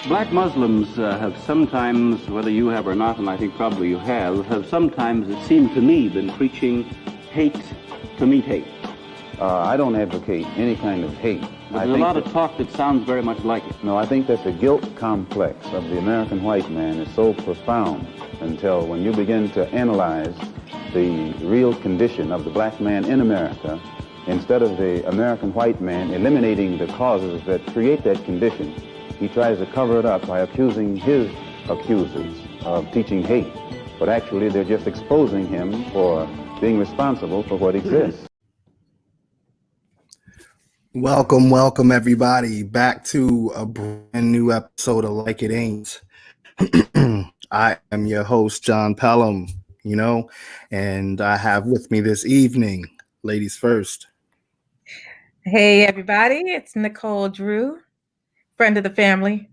Black Muslims have sometimes, whether you have or not, and I think probably you have sometimes, it seemed to me, been preaching hate to meet hate. I don't advocate any kind of hate. There's a lot of talk that sounds very much like it. No, I think that the guilt complex of the American white man is so profound until when you begin to analyze the real condition of the black man in America, instead of the American white man eliminating the causes that create that condition, he tries to cover it up by accusing his accusers of teaching hate. But actually, they're just exposing him for being responsible for what exists. Welcome everybody back to a brand new episode of Like It Ain't. I am your host, John Pelham, and I have with me this evening, ladies first. Hey everybody, it's Nicole Drew, friend of the family.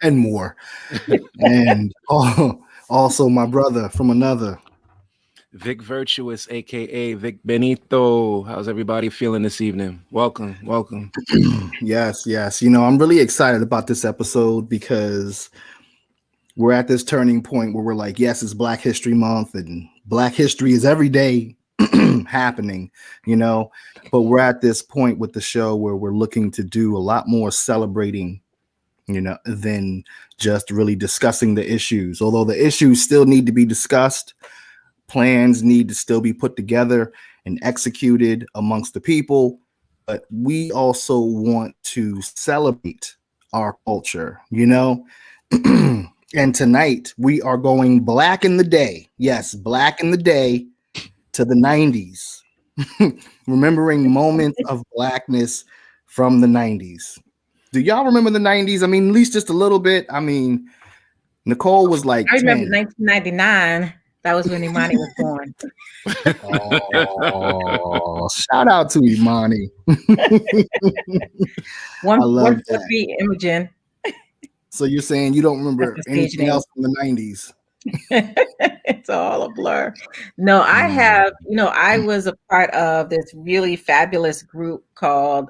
And more. And also my brother from another. Vic Virtuous, aka Vic Benito. How's everybody feeling this evening? Welcome. Yes. I'm really excited about this episode because we're at this turning point where we're like, yes, it's Black History Month and Black history is every day happening, but we're at this point with the show where we're looking to do a lot more celebrating, than just really discussing the issues. Although the issues still need to be discussed, plans need to still be put together and executed amongst the people, but we also want to celebrate our culture, And tonight we are going Black in the Day. Yes, Black in the Day to the 90s. Remembering moments of Blackness from the 90s. Do y'all remember the 90s? I mean, at least just a little bit. I mean, Nicole was like I remember 10. 1999. That was when Imani was born. Oh, shout out to Imani. One for me, Imogen. So you're saying you don't remember anything else from the 90s? It's all a blur. No, I have, I was a part of this really fabulous group called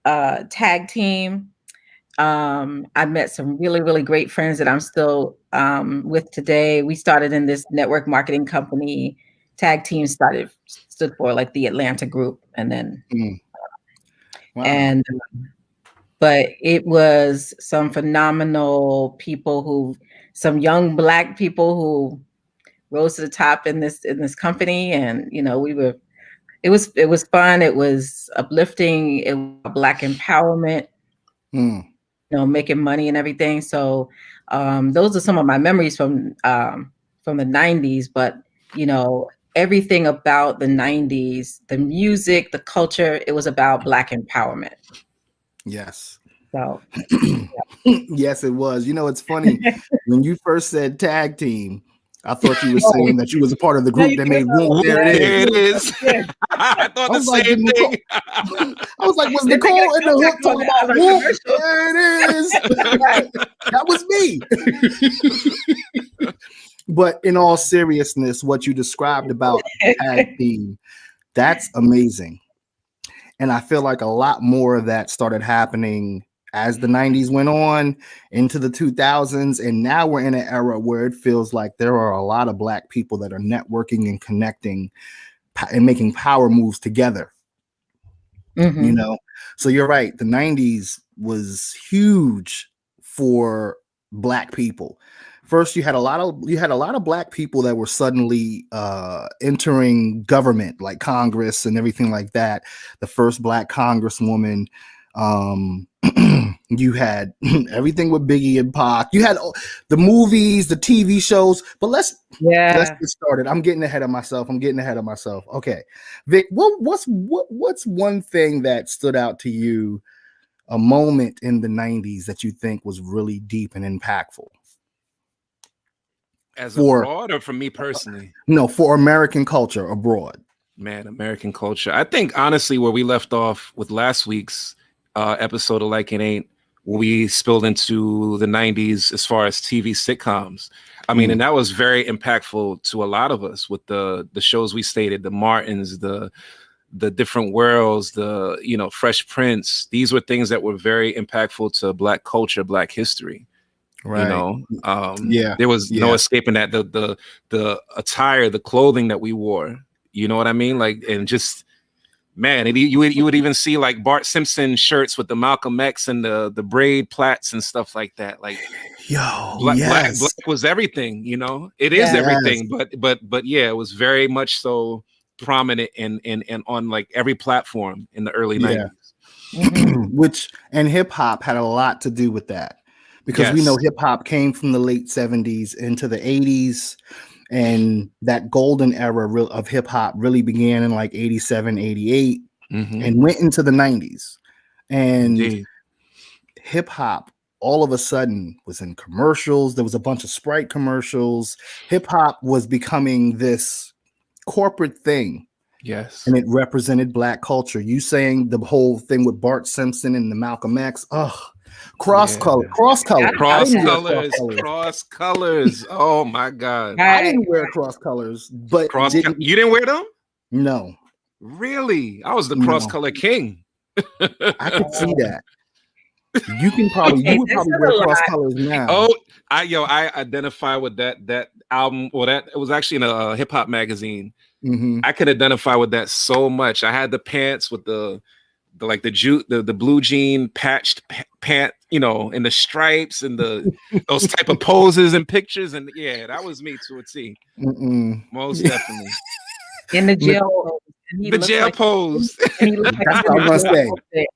Tag Team. I met some really, really great friends that I'm still with today. We started in this network marketing company. Tag Team stood for like the Atlanta group, and then Wow. But it was some phenomenal people some young Black people who rose to the top in this company, and it was fun. It was uplifting. It was Black empowerment. Making money and everything. So those are some of my memories from the 90s. But everything about the 90s, the music, the culture, it was about Black empowerment. Yes. So yes, it was. It's funny. When you first said Tag Team, I thought you were saying that you was a part of the group that made Whoop. There it is. I thought the same thing. I was like, was Nicole in the hook talking about Whoop? There it is. That was me. But in all seriousness, what you described about Tag Team, that's amazing. And I feel like a lot more of that started happening as the 90s went on into the 2000s. And now we're in an era where it feels like there are a lot of Black people that are networking and connecting and making power moves together. So you're right. The 90s was huge for Black people. First, you had a lot of Black people that were suddenly entering government, like Congress and everything like that. The first Black congresswoman. You had everything with Biggie and Pac. You had the movies, the TV shows. But let's get started. I'm getting ahead of myself. Okay, Vic, what's one thing that stood out to you, a moment in the 90s that you think was really deep and impactful? As abroad or for me personally? No, for American culture abroad. Man, American culture. I think honestly where we left off with last week's episode of Like It Ain't, we spilled into the 90s as far as TV sitcoms. I mean, and that was very impactful to a lot of us with the shows we stated, the Martins, the the different worlds, the, you know, Fresh Prince. These were things that were very impactful to Black culture, Black history. Right. You know, Yeah. there was no escaping that. The attire, the clothing that we wore. You know what I mean? Like, and just, man, you would even see like Bart Simpson shirts with the Malcolm X and the braid plaits and stuff like that. Like, black was everything. You know, it is everything. But yeah, it was very much so prominent and on like every platform in the early 90s. Which, and hip hop had a lot to do with that, because we know hip hop came from the late 70s into the 80s, and that golden era of hip hop really began in like 87, 88 and went into the 90s. And hip hop all of a sudden was in commercials. There was a bunch of Sprite commercials. Hip hop was becoming this corporate thing. Yes. And it represented Black culture. You saying the whole thing with Bart Simpson and the Malcolm X. Cross colors. Oh my God. I didn't wear cross colors, but you didn't wear them? No. Really? I was the cross color king. I could see that. You would probably wear cross colors now. Oh, I identify with that album, or that it was actually in a hip hop magazine. I could identify with that so much. I had the pants with the blue jean patched pant, you know, and the stripes and those type of poses and pictures, and yeah, that was me to a T. Most definitely. In the jail, pose. And he looked like that's what I was gonna say.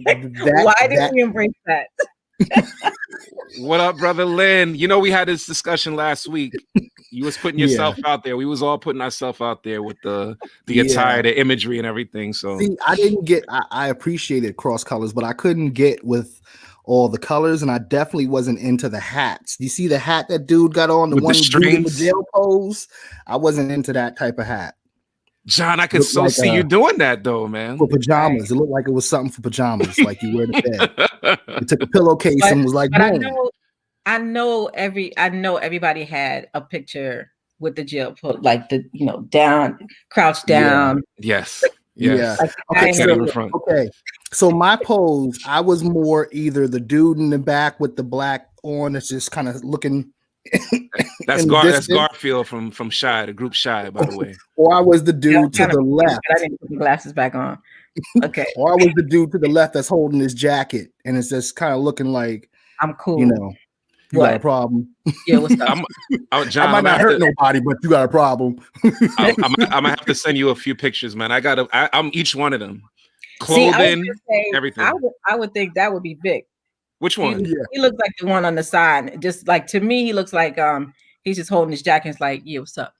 Why did we embrace that? What up, brother Lynn? You know, we had this discussion last week. You was putting yourself out there. We was all putting ourselves out there with the attire, the imagery, and everything. So see, I didn't get. I appreciated cross colors, but I couldn't get with all the colors, and I definitely wasn't into the hats. You see the hat that dude got on, the with one the dude in the strings? jail pose. I wasn't into that type of hat. John, I could so see you doing that though, man. For pajamas, it looked like it was something for pajamas, like you wear to bed. You took a pillowcase and was like, but I know everybody had a picture with the jail pose, like the, you know, down, crouched down. Yes. Like, okay. So my pose, I was more either the dude in the back with the black on that's just kind of looking. That's Garfield from Shy, the group Shy, by the way. Or I was the dude to the left. I didn't put the glasses back on. Okay. Or I was the dude to the left that's holding his jacket, and it's just kind of looking like I'm cool. You know, you got a problem. Yeah, what's up? John, I might not hurt nobody, but you got a problem. I'm gonna have to send you a few pictures, man. I'm each one of them. Clothing, everything. I would think that would be Vic. Which one? He looks like the one on the side. Just like, to me, he looks like he's just holding his jacket. It's like, yeah, what's up?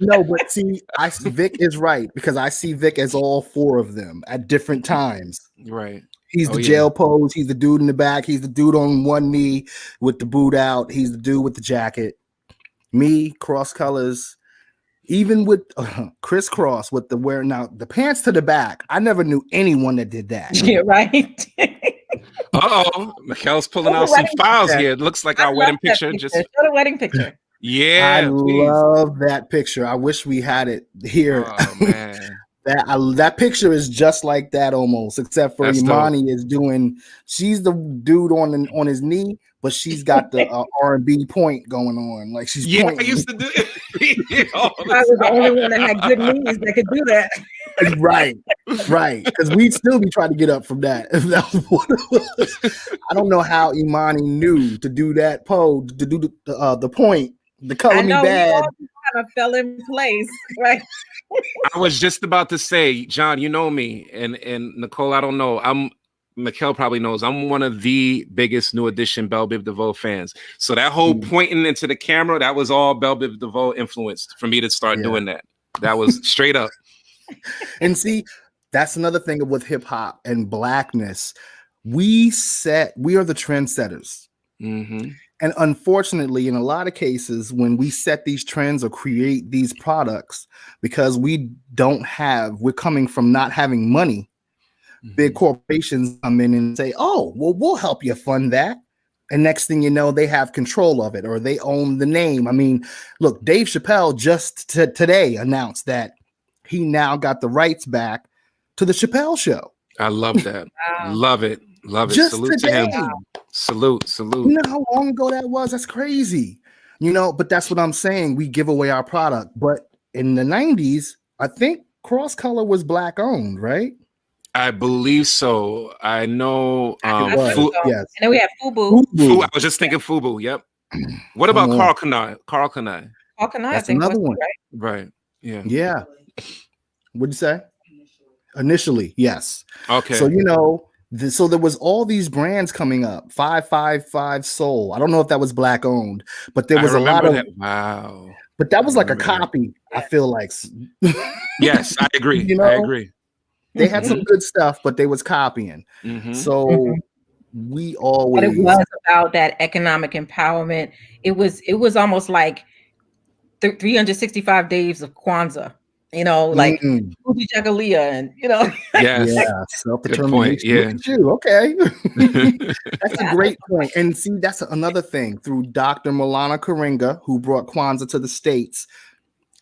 No, but see, Vic is right, because I see Vic as all four of them at different times. Right. He's the jail pose. He's the dude in the back. He's the dude on one knee with the boot out. He's the dude with the jacket. Me, cross colors. Even with crisscross with the wearing out the pants to the back. I never knew anyone that did that. Yeah, right. Mikkel's pulling out some files here. It looks like our wedding picture. Just show the wedding picture. Yeah, I love that picture. I wish we had it here. Oh man. That picture is just like that almost, except for Imani is doing. She's the dude on his knee, but she's got the R&B point going on. Like she's pointing. I used to do it. I was the only one that had good knees that could do that. Right. Because we'd still be trying to get up from that. If that was what it was. I don't know how Imani knew to do that pose, to do the point, the color me bad. Kind of fell in place, right? I was just about to say, John, you know me, and Nicole, I don't know. Mikkel probably knows I'm one of the biggest New Edition Belle Biv DeVoe fans. So that whole pointing into the camera, that was all Belle Biv DeVoe influenced for me to start doing that. That was straight up. And see, that's another thing with hip hop and blackness. We are the trendsetters. And unfortunately, in a lot of cases, when we set these trends or create these products, because we're coming from not having money, big corporations come in and say, oh, well, we'll help you fund that. and next thing you know, they have control of it or they own the name. I mean, look, Dave Chappelle just today announced that he now got the rights back to the Chappelle Show. I love that. Wow. Love it. Love it. Just Salute today. to him. Salute. You know how long ago that was? That's crazy. You know, but that's what I'm saying. We give away our product. But in the 90s, I think Cross Color was black owned, right? I believe so. I know. Yes. And then we have Fubu. I was just thinking Fubu. Yep. What about Carl Kanai? Carl Kanai. That's another one. Right. Yeah. Yeah. What'd you say? Initially, yes. Okay. So, you know, so there was all these brands coming up. 555 Soul. I don't know if that was black owned, but there was a lot of that. Wow. But that was like a copy. I feel like. Yes, I agree. You know? I agree. They had some good stuff, but they was copying. So we always. But it was about that economic empowerment. It was almost like 365 days of Kwanzaa. You know, like Fuji Jagalia, and you know. Yes. Yeah, self-determination. Yeah. Look at you. Okay. That's a great point. And see, that's another thing. Through Dr. Milana Karinga, who brought Kwanzaa to the States.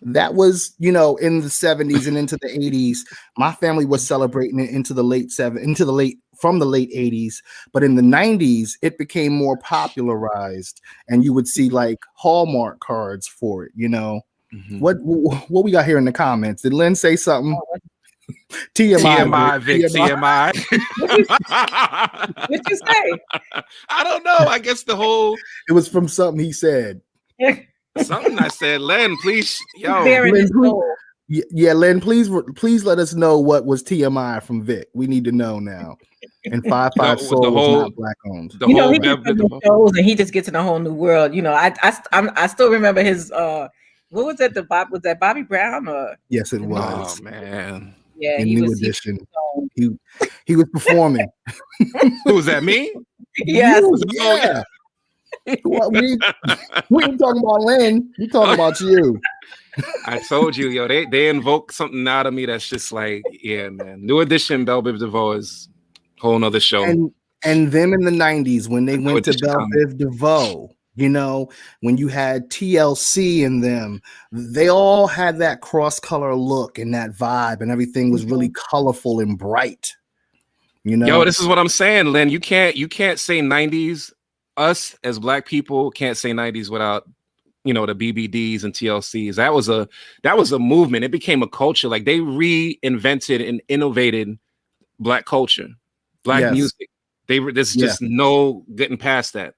That was, you know, in the 70s and into the 80s. My family was celebrating it from the late 80s. But in the 90s, it became more popularized, and you would see like Hallmark cards for it, you know. What we got here in the comments? Did Lynn say something? TMI, Vic, TMI. What'd you say? I don't know. I guess it was from something he said. Something I said. Len, please, Lynn, please let us know what was TMI from Vic. We need to know now. And 55 Soul was not black owned. You know, he gets in the shows and he just gets in a whole new world. You know, I still remember his what was that? Was that Bobby Brown or? Yes, it was. Oh man. Yeah, in New Edition. He was performing. Who was that? Me? Yes. Yeah. Well, we ain't talking about Lynn. We talking about you. I told you, yo, they invoke something out of me that's just like, yeah, man. New Edition, Belle Biv DeVoe is a whole nother show. And them in the 90s when they went to Belle Biv DeVoe, you know, when you had TLC in them, they all had that cross-color look and that vibe, and everything was really colorful and bright. You know, yo, this is what I'm saying, Lynn. You can't say 90s. Us as black people can't say 90s without, you know, the BBDs and TLCs. That was a movement. It became a culture. Like they reinvented and innovated black culture, black music. There's just no getting past that.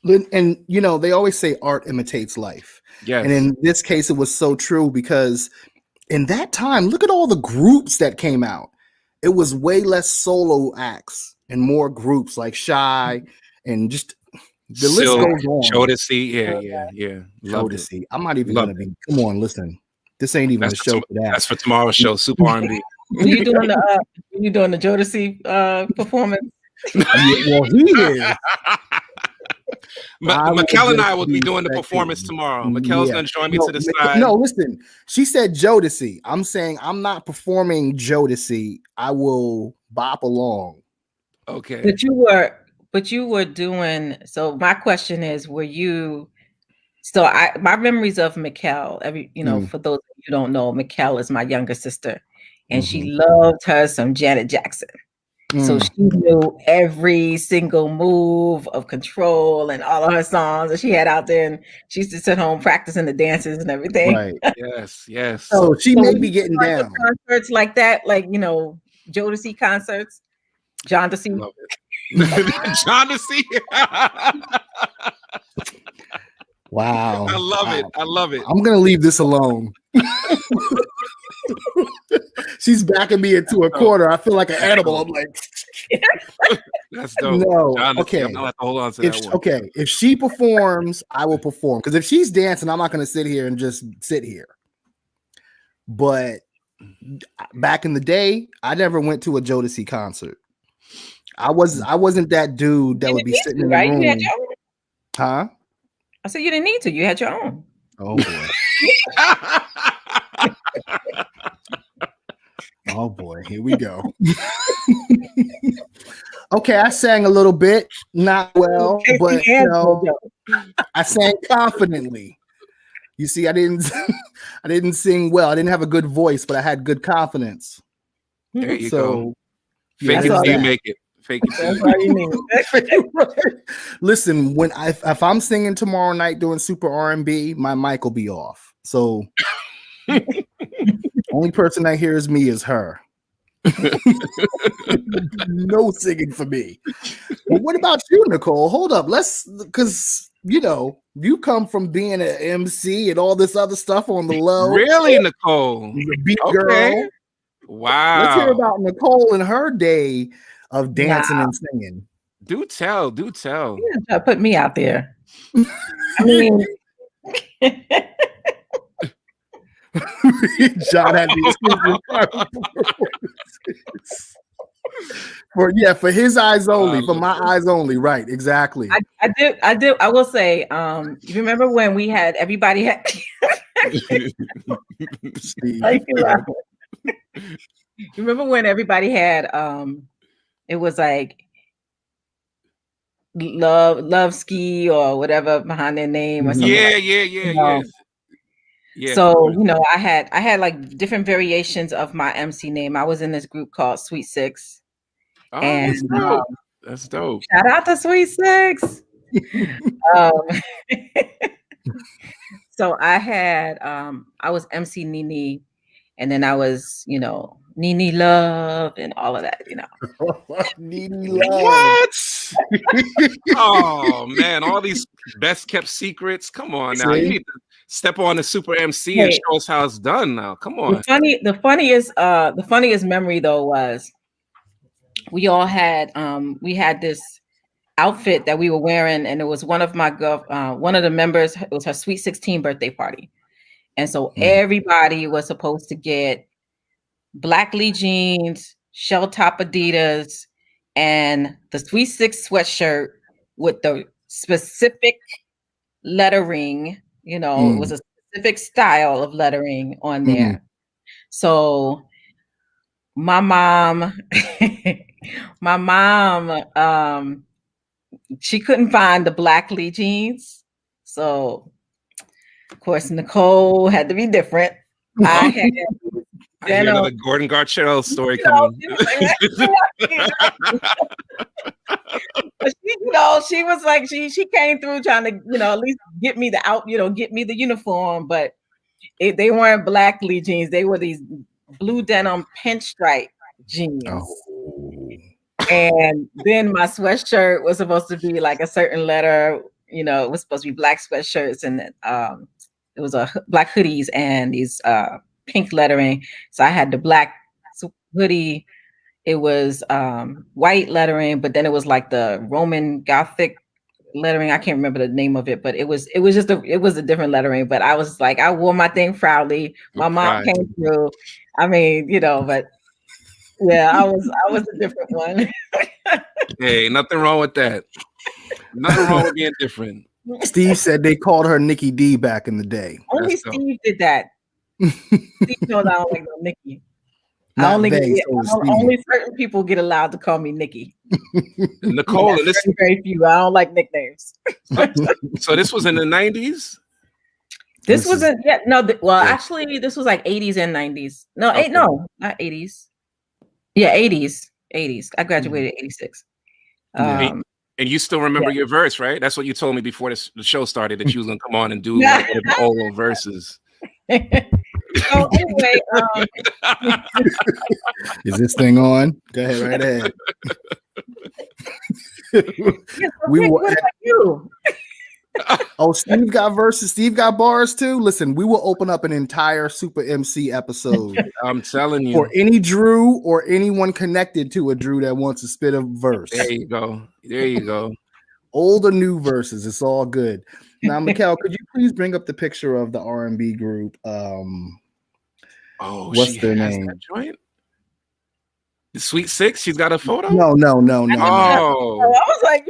And you know, they always say art imitates life. Yes. And in this case, it was so true because in that time, look at all the groups that came out. It was way less solo acts and more groups like Shy and just the list goes on. Jodeci, yeah. Jodeci. I'm not even gonna be. Come on, listen. This ain't even a show for that. That's for tomorrow's show. Super R&B. Were you doing the Jodeci performance? Yeah, well, he is. Mikkel and I will be doing the performance tomorrow. Mikkel's gonna join me to the side. No, listen. She said Jodeci. I'm saying I'm not performing Jodeci. I will bop along. Okay. But you were doing. So my question is, were you? So my memories of Mikkel. For those of you who don't know, Mikkel is my younger sister, and she loved her some Janet Jackson. So she knew every single move of Control and all of her songs that she had out there, and she used to sit home practicing the dances and everything. Right. Yes. So she may be getting down. Concerts like that, like Jodeci concerts. John to see. John to see. Wow. I love it. I'm gonna leave this alone. She's backing me into a corner. I feel like an animal. I'm like, that's dope. No, John, okay. I'm gonna have to hold on to that one. Okay, if she performs, I will perform. Because if she's dancing, I'm not gonna sit here and just sit here. But back in the day, I never went to a Jodeci concert. I wasn't that dude that would be sitting in the room. You had your own. Huh? I said you didn't need to. You had your own. Oh boy. Oh boy, here we go. Okay, I sang a little bit, not well, Casey but Anthony, I sang confidently. You see, I didn't I didn't sing well. I didn't have a good voice, but I had good confidence. There you So go. yeah, Fake it there's till you that. make it. Fake it till That's you all you need. Listen, when if I'm singing tomorrow night doing super R&B, my mic will be off. So only person that hears me is her. No singing for me. But what about you, Nicole? Hold up. Because you come from being an MC and all this other stuff on the low. Really, Nicole? You're a beat Okay. girl. Wow. Let's hear about Nicole and her day of dancing and singing. Do tell. Do tell. You didn't try to put me out there. I mean, John had the for his eyes only, for my eyes only, right? Exactly. I do. I will say, you remember when we had everybody had you remember when everybody had it was like love ski or whatever behind their name or something. Yeah. So I had like different variations of my MC name. I was in this group called Sweet Six. Oh, and that's dope. That's dope. Shout out to Sweet Six. So I had I was MC Nene, and then I was Nene Love and all of that. Nene Love. What? Oh man, all these best kept secrets. Come on now, you need to step on the super MC and show us how it's done. Now, come on. The funniest memory though was we all had we had this outfit that we were wearing, and it was one of the members. It was her sweet 16 birthday party, and so everybody was supposed to get black Lee jeans, shell top Adidas, and the Sweet Six sweatshirt with the specific lettering. It was a specific style of lettering on there. So my mom, she couldn't find the black Lee jeans. So of course, Nicole had to be different. I had I hear another Gordon Gartrell story coming. She was like, she came through trying to, at least get me get me the uniform, but they weren't black Lee jeans. They were these blue denim pinstripe jeans. And then my sweatshirt was supposed to be like a certain letter, it was supposed to be black sweatshirts, and it was a black hoodies and these pink lettering. So I had the black hoodie. It was white lettering, but then it was like the Roman Gothic lettering. I can't remember the name of it, but it was a different lettering. But I was like, I wore my thing proudly. My mom came through. I mean, but yeah, I was a different one. Hey, nothing wrong with that. Nothing wrong with being different. Steve said they called her Nikki D back in the day. Only Steve did that. Steve knows I don't like no Nikki. Only certain people get allowed to call me Nikki. Nicole, and this very few. I don't like nicknames. So this was in the 90s? This wasn't yet. No, actually, this was like 80s and 90s. No, not 80s. Yeah, 80s. I graduated in 86. And you still remember your verse, right? That's what you told me before the show started, that you was gonna come on and do like the old verses. So anyway, is this thing on? Go ahead, right ahead. Steve got verses. Steve got bars too. Listen, we will open up an entire Super MC episode. I'm telling you, for any Drew or anyone connected to a Drew that wants to spit a verse. There you go. Old or new verses, it's all good. Now, Mikkel, could you please bring up the picture of the R&B group? What's their name? That joint? The Sweet Six. She's got a photo. No. Oh, I was like,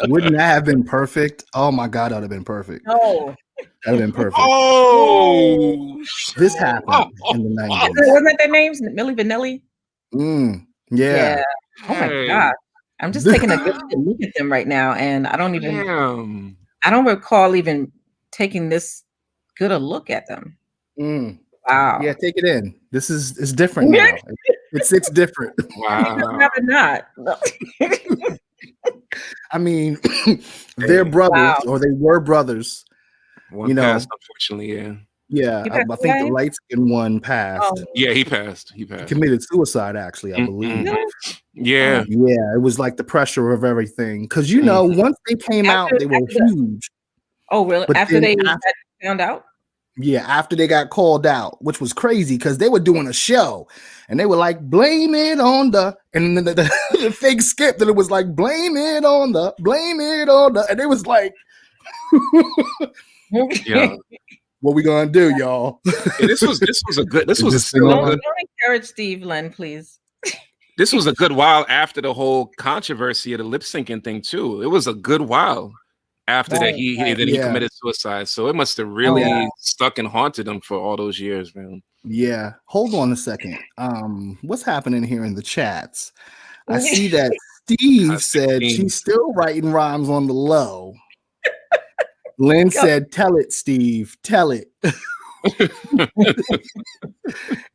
wouldn't that have been perfect? Oh my God, that would have been perfect. No, that'd have been perfect. Oh, this happened in the 90s. Wasn't that their names? Milli Vanilli. Yeah. Oh my Hey, God. I'm just taking a good look at them right now, and I don't recall even taking this good a look at them. Mm. Wow. Yeah, take it in. It's different now. It's different. wow. Rather not. No. I mean, they're brothers, or they were brothers. One you know, passed, unfortunately. Yeah. Yeah, He I passed think the away? light skinned one passed. Oh. Yeah, he passed. He He passed. committed suicide, actually, I believe. Really? Yeah. Yeah, it was like the pressure of everything. Because, you know, once they came out, they were huge. Oh, really? But After then they found out? Yeah, after they got called out, which was crazy because they were doing a show and they were like, blame it on the, and then the fake skip that it was like, blame it on the, and it was like, Yeah. what we gonna do, y'all? Yeah, this was a good. This was a thing still on? good. Don't encourage Steve Len, please. This was a good while after the whole controversy of the lip syncing thing too. It was a good while after that he committed suicide. So it must have really stuck and haunted him for all those years, man. Yeah. Hold on a second. What's happening here in the chats? I see that Steve said she's still writing rhymes on the low. Lynn said, tell it, Steve, tell it.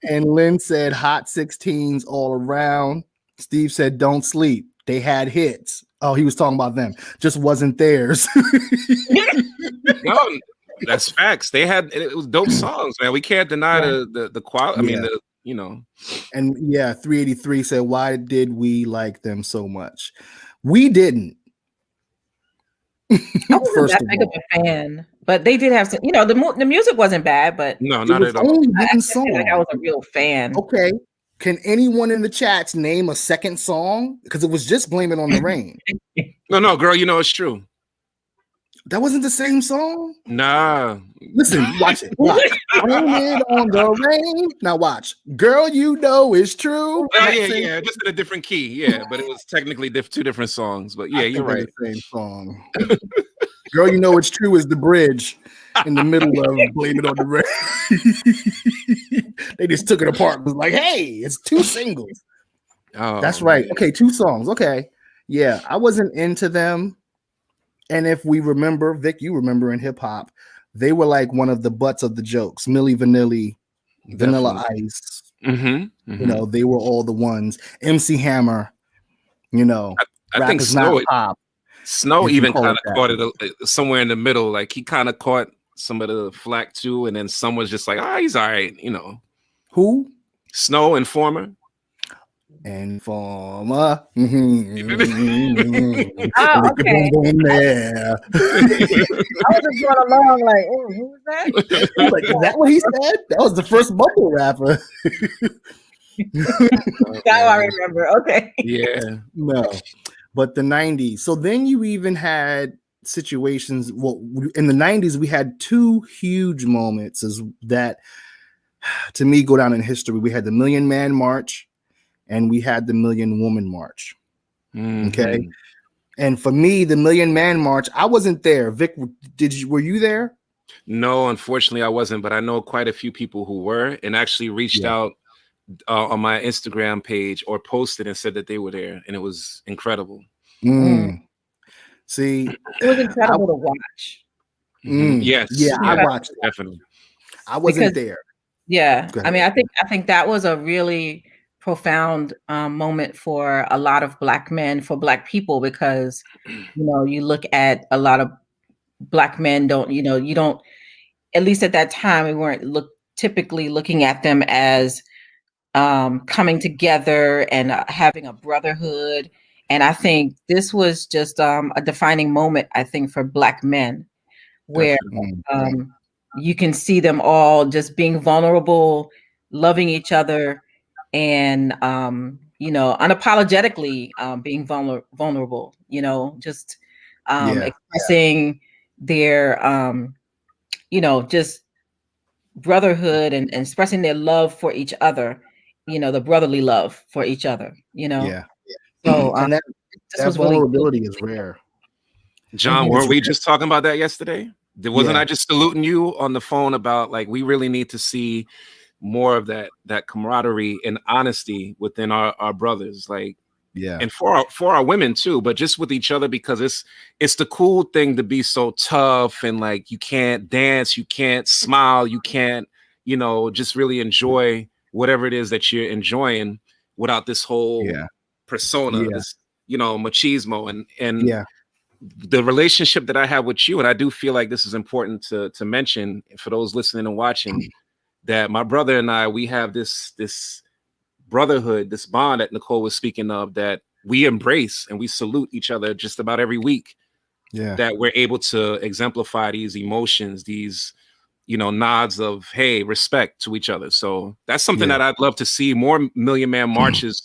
And Lynn said, hot 16s all around. Steve said, don't sleep. They had hits. Oh, he was talking about them. Just wasn't theirs. No, that's facts. They had, it was dope songs, man. We can't deny the quality. I mean, you know. And 383 said, why did we like them so much? We didn't. I wasn't that big of a fan, but they did have some, the music wasn't bad, but no, not at all. Only one song. Like I was a real fan. Okay. Can anyone in the chats name a second song? Because it was just Blame It on the Rain. No, girl, you know it's true. That wasn't the same song? Nah. Listen, watch it. Watch. Blame It on the Rain. Now watch. Girl, you know it's true. Oh, yeah. Just in a different key. Yeah, but it was technically two different songs. But yeah, you're right. The same song. Girl, you know it's true is the bridge in the middle of Blame It on the Rain. They just took it apart and was like, hey, it's two singles. Oh, that's right. Man. Okay, two songs. Okay. Yeah, I wasn't into them. And if we remember, Vic, you remember in hip hop, they were like one of the butts of the jokes. Milli Vanilli, Vanilla Ice. Mm-hmm. You know, they were all the ones. MC Hammer, I think Snow, pop. Snow even kind of caught it somewhere in the middle. Like he kind of caught some of the flack too, and then someone's just like, he's all right, Who? Snow, Informer. Informer. Oh, okay. I was just going along like, who was that? Like, is that what he said? That was the first mumble rapper. Now I remember. Okay. Yeah. No. But the 90s. So then you even had situations. Well, in the 90s, we had two huge moments that, to me, go down in history. We had the Million Man March and we had the Million Woman March. Mm-hmm. Okay. And for me, the Million Man March, I wasn't there. Vic, were you there? No, unfortunately, I wasn't. But I know quite a few people who were and actually reached out on my Instagram page or posted and said that they were there, and it was incredible. See, it was incredible to watch. Yes, I watched it. Definitely. I wasn't there. Yeah, I mean, I think that was a really profound moment for a lot of Black men, for Black people, because you look at a lot of Black men you don't, at least at that time, we weren't typically looking at them as coming together and having a brotherhood. And I think this was just a defining moment, I think, for Black men, where you can see them all just being vulnerable, loving each other, and unapologetically being vulnerable, just expressing their just brotherhood and expressing their love for each other, the brotherly love for each other, So and that vulnerability is rare. John, weren't we just talking about that yesterday? Wasn't I just saluting you on the phone about like we really need to see more of that camaraderie and honesty within our brothers, like, Yeah. and for our women too, but just with each other, because it's the cool thing to be so tough and like you can't dance, you can't smile, you can't, just really enjoy whatever it is that you're enjoying without this whole persona, this, machismo and Yeah. the relationship that I have with you. And I do feel like this is important to mention for those listening and watching, that my brother and I, we have this brotherhood, this bond that Nicole was speaking of, that we embrace and we salute each other just about every week. Yeah. That we're able to exemplify these emotions, these, nods of, hey, respect to each other. So that's something that I'd love to see more Million Man Marches,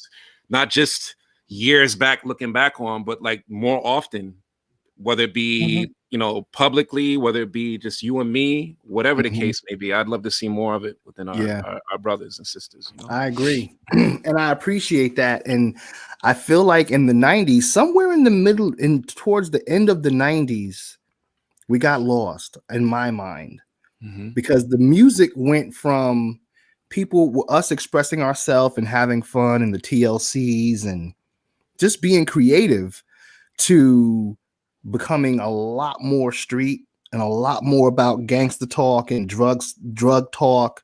not just years back looking back on, but like more often, whether it be, publicly, whether it be just you and me, whatever the case may be. I'd love to see more of it within our brothers and sisters. I agree. And I appreciate that. And I feel like in the 90s, somewhere in the middle and towards the end of the 90s, we got lost in my mind, because the music went from us expressing ourselves and having fun and the TLCs and just being creative to becoming a lot more street and a lot more about gangster talk and drug talk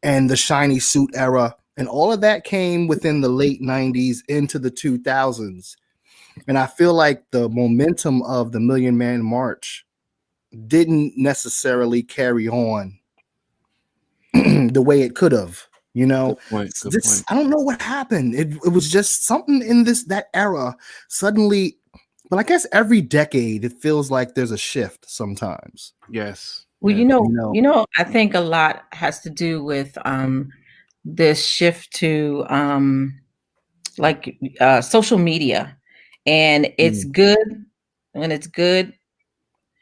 and the shiny suit era. And all of that came within the late 90s into the 2000s. And I feel like the momentum of the Million Man March didn't necessarily carry on the way it could have. Good point. I don't know what happened. It was just something in that era suddenly. But I guess every decade it feels like there's a shift sometimes. Yes. Well, I think a lot has to do with this shift to social media, and it's good when it's good,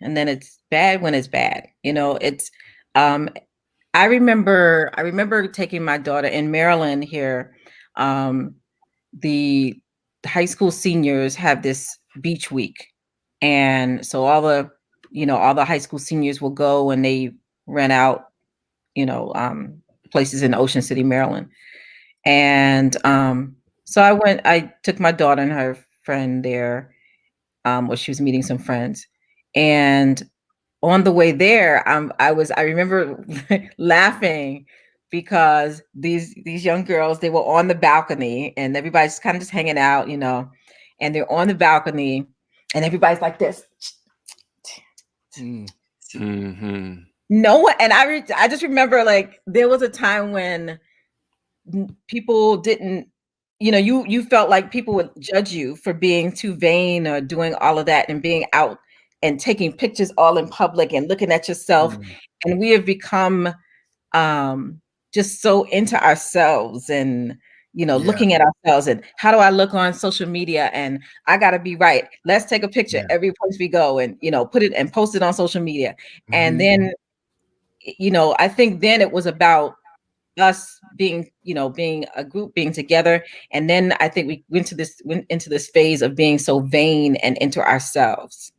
and then it's bad when it's bad. It's I remember taking my daughter in Maryland here. The high school seniors have this beach week, and so all the high school seniors will go and they rent out places in Ocean City, Maryland. And so I took my daughter and her friend there, where she was meeting some friends. And on the way there, I remember laughing because these young girls, they were on the balcony and everybody's kind of just hanging out, and they're on the balcony and everybody's like this. No one, and I just remember, like, there was a time when people didn't, you felt like people would judge you for being too vain or doing all of that and being out and taking pictures all in public and looking at yourself. And we have become just so into ourselves and looking at ourselves and how do I look on social media, and I got to be right. Let's take a picture every place we go and put it and post it on social media. And then I think then it was about us being a group, being together. And then I think we went into this phase of being so vain and into ourselves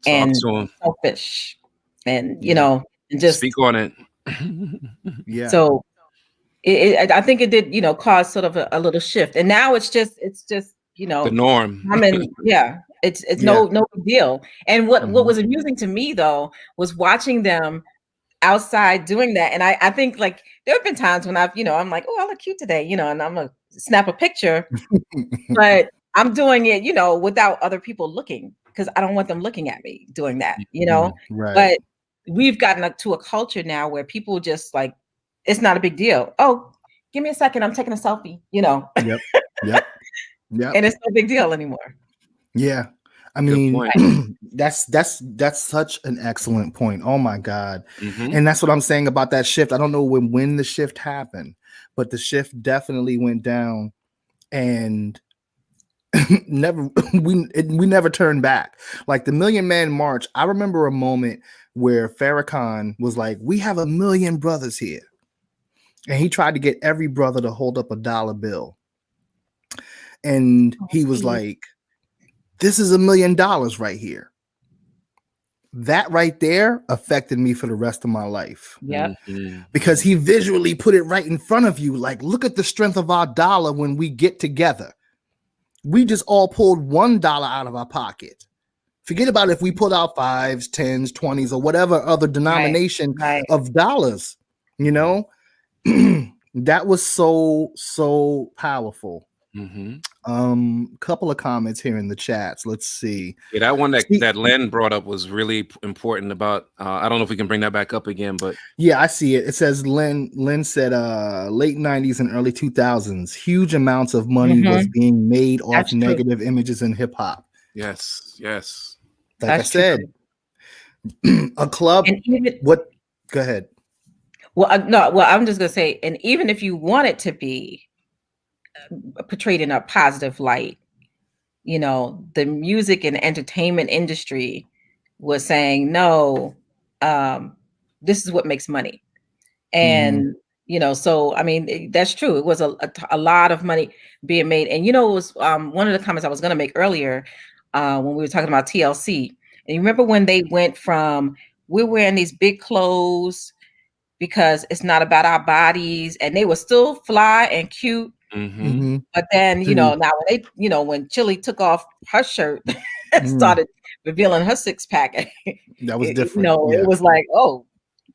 and selfish and and just speak on it. So I think it did cause sort of a little shift, and now it's just the norm. I mean, it's no big deal. And what was amusing to me though was watching them outside doing that. And I think, like, there have been times when I'm like, oh, I look cute today, and I'm gonna snap a picture, but I'm doing it, without other people looking, because I don't want them looking at me doing that, Right. But we've gotten to a culture now where people just like, it's not a big deal. Oh, give me a second, I'm taking a selfie, Yep. And it's no big deal anymore. Yeah. I mean, that's such an excellent point. Oh my God. And that's what I'm saying about that shift. I don't know when the shift happened, but the shift definitely went down, and we never turned back. Like the Million Man March, I remember a moment where Farrakhan was like, we have 1 million brothers here. And he tried to get every brother to hold up a $1 bill. And he was like, this is $1 million right here. that right there affected me for the rest of my life. Yep. Because he visually put it right in front of you. Like, look at the strength of our dollar when we get together. We just all pulled $1 out of our pocket. Forget about if we pulled out 5s, 10s, 20s, or whatever other denomination of dollars. You know, that was so powerful. Couple of comments here in the chats. Let's see. Yeah, that one that Len brought up was really important about I don't know if we can bring that back up again, but yeah, I see it. It says Len said late 90s and early 2000s, huge amounts of money was being made off negative images in hip hop. Yes. Like I said, a club. And even, what? Go ahead. Well, no. Well, I'm just gonna say, and even if you want it to be portrayed in a positive light, you know, the music and entertainment industry was saying, no, this is what makes money. And, you know, so, I mean, that's true. It was a lot of money being made. And, you know, it was one of the comments I was going to make earlier when we were talking about TLC. And you remember when they went from, we're wearing these big clothes because it's not about our bodies, and they were still fly and cute. But then, you know, now when they, you know, when Chili took off her shirt and started revealing her six pack, that was different. You know, it was like, oh,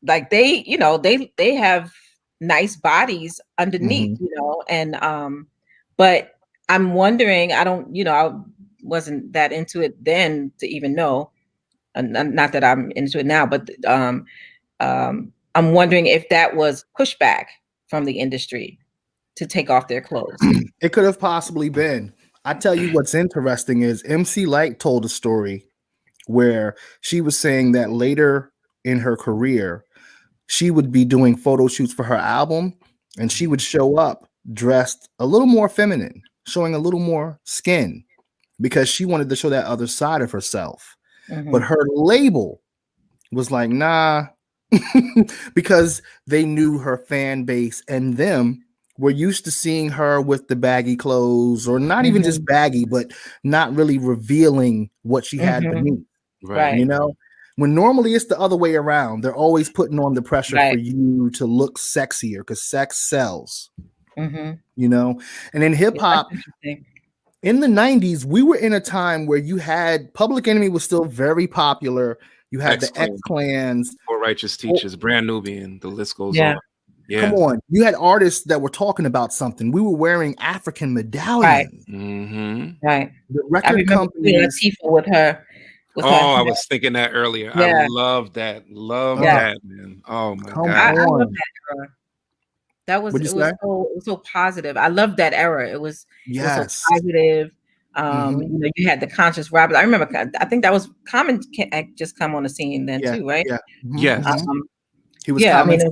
like they, you know, they have nice bodies underneath, you know, and but I'm wondering, I don't, you know, I wasn't that into it then to even know, not that I'm into it now, but I'm wondering if that was pushback from the industry to take off their clothes. It could have possibly been. I tell you what's interesting is MC Light told a story where she was saying that later in her career, she would be doing photo shoots for her album, and she would show up dressed a little more feminine, showing a little more skin, because she wanted to show that other side of herself. But her label was like, nah, because they knew her fan base and them were used to seeing her with the baggy clothes, or not even just baggy, but not really revealing what she had beneath. Right. You know, when normally it's the other way around. They're always putting on the pressure for you to look sexier because sex sells. You know, and in hip hop, in the 90s, we were in a time where you had Public Enemy was still very popular. You had the X-Clans, Poor Righteous Teachers, Brand Nubian, the list goes on. Yeah. Come on. You had artists that were talking about something. We were wearing African medallions. Right. The record company. Latifah with her. I was thinking that earlier. I love that. That, man. Oh my God. I love that era. That was, it was so positive. I love that era. It was so positive. You know, you had the conscious rappers. I remember, I think that was Common just come on the scene then too, right? Yes. He was I mean, a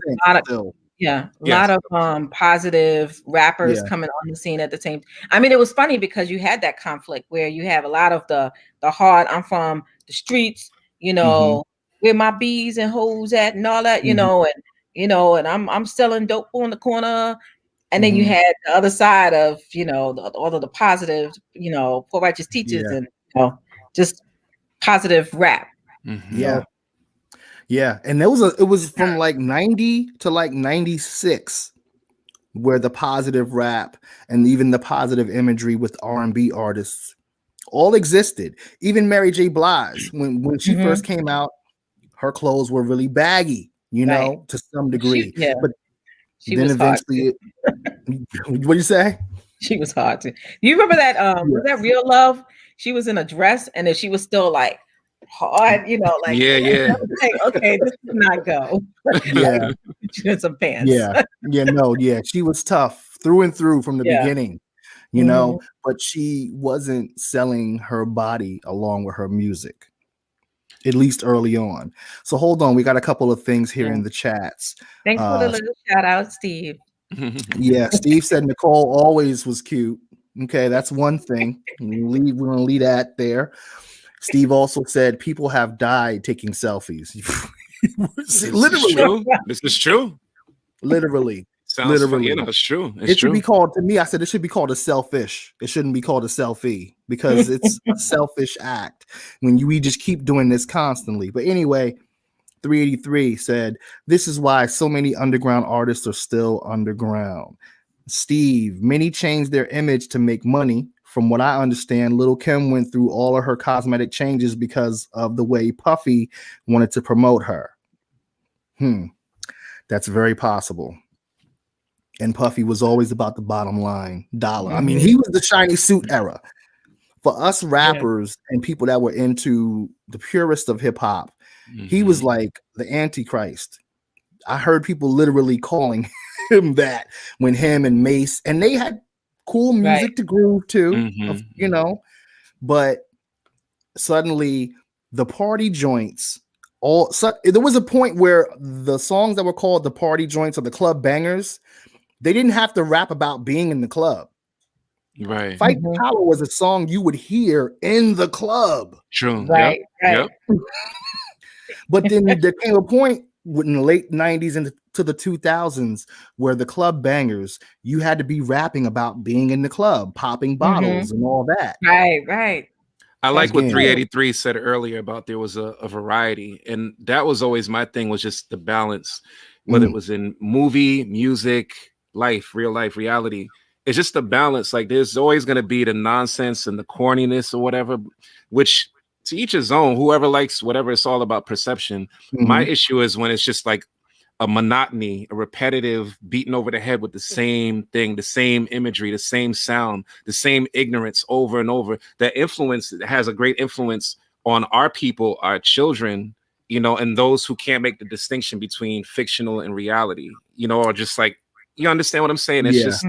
lot of positive rappers coming on the scene at the same. I mean, it was funny because you had that conflict where you have a lot of the hard, I'm from the streets, you know, where my bees and hoes at and all that, you know, and I'm selling dope on the corner. And then you had the other side of, you know, all of the positive, you know, Poor Righteous Teachers and, you know, just positive rap. Yeah, and it was from like 90 to like 96 where the positive rap and even the positive imagery with R&B artists all existed. Even Mary J. Blige, when she first came out, her clothes were really baggy, you know, to some degree. But she then was eventually, what do you say? She was hard to. You remember that? Was that Real Love? She was in a dress, and then she was still like hard, you know, like like, okay, this does not go. She had some pants. She was tough through and through from the beginning, you know, but she wasn't selling her body along with her music, at least early on. So hold on, we got a couple of things here in the chats. Thanks for the little shout out, Steve. Steve said Nicole always was cute. Okay, that's one thing. We're gonna leave that there. Steve also said people have died taking selfies. Literally. This is true. Literally. Sounds funny. Literally. You know, it's true. It's It should be true. called, to me, I said it should be called a selfish. It shouldn't be called a selfie because it's a selfish act when we just keep doing this constantly. But anyway, 383 said, this is why so many underground artists are still underground. Steve, many changed their image to make money. From what I understand, Lil' Kim went through all of her cosmetic changes because of the way Puffy wanted to promote her. That's very possible. And Puffy was always about the bottom line dollar. I mean, he was the shiny suit era. For us rappers and people that were into the purest of hip hop, he was like the Antichrist. I heard people literally calling him that when him and Mace, and they had cool music to groove to, you know, but suddenly the party joints, there was a point where the songs that were called the party joints or the club bangers, they didn't have to rap about being in the club. Right. Fight the Power was a song you would hear in the club. True. Right. Yep. But then there came a point in the late 90s into the 2000s where the club bangers, you had to be rapping about being in the club, popping bottles and all that. Right. I like what 383 said earlier about there was a variety. And that was always my thing, was just the balance, whether it was in movie, music, life, real life, reality. It's just the balance. Like there's always going to be the nonsense and the corniness or whatever, which to each his own, whoever likes whatever, it's all about perception. My issue is when it's just like a monotony, a repetitive beating over the head with the same thing, the same imagery, the same sound, the same ignorance over and over. That influence has a great influence on our people, our children, you know, and those who can't make the distinction between fictional and reality, you know, or just like, you understand what I'm saying? It's just,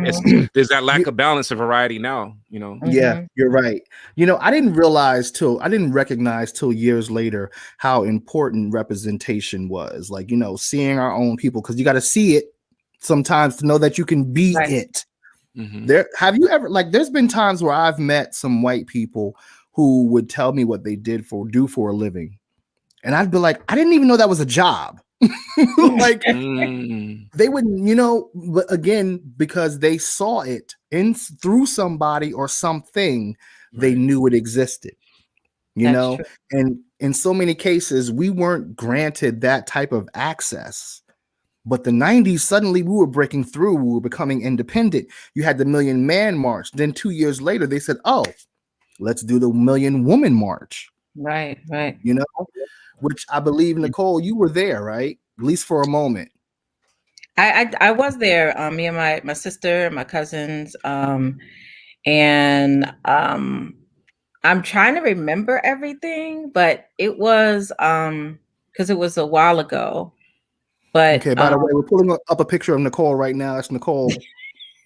there's that lack of balance of variety now, you know? Yeah, you're right. You know, I didn't recognize till years later how important representation was. Like, you know, seeing our own people, because you got to see it sometimes to know that you can be it. Have you ever, like, there's been times where I've met some white people who would tell me what they do for a living. And I'd be like, I didn't even know that was a job. Like they wouldn't, you know, but again, because they saw it through somebody or something, they knew it existed, you know. And in so many cases, we weren't granted that type of access. But the 90s, suddenly we were breaking through, we were becoming independent. You had the Million Man March. Then 2 years later, they said, oh, let's do the Million Woman March. Right. You know, which I believe, Nicole, you were there, right? At least for a moment. I was there. Me and my sister, my cousins, and I'm trying to remember everything, but it was because it was a while ago. But okay, by the way, we're pulling up a picture of Nicole right now. That's Nicole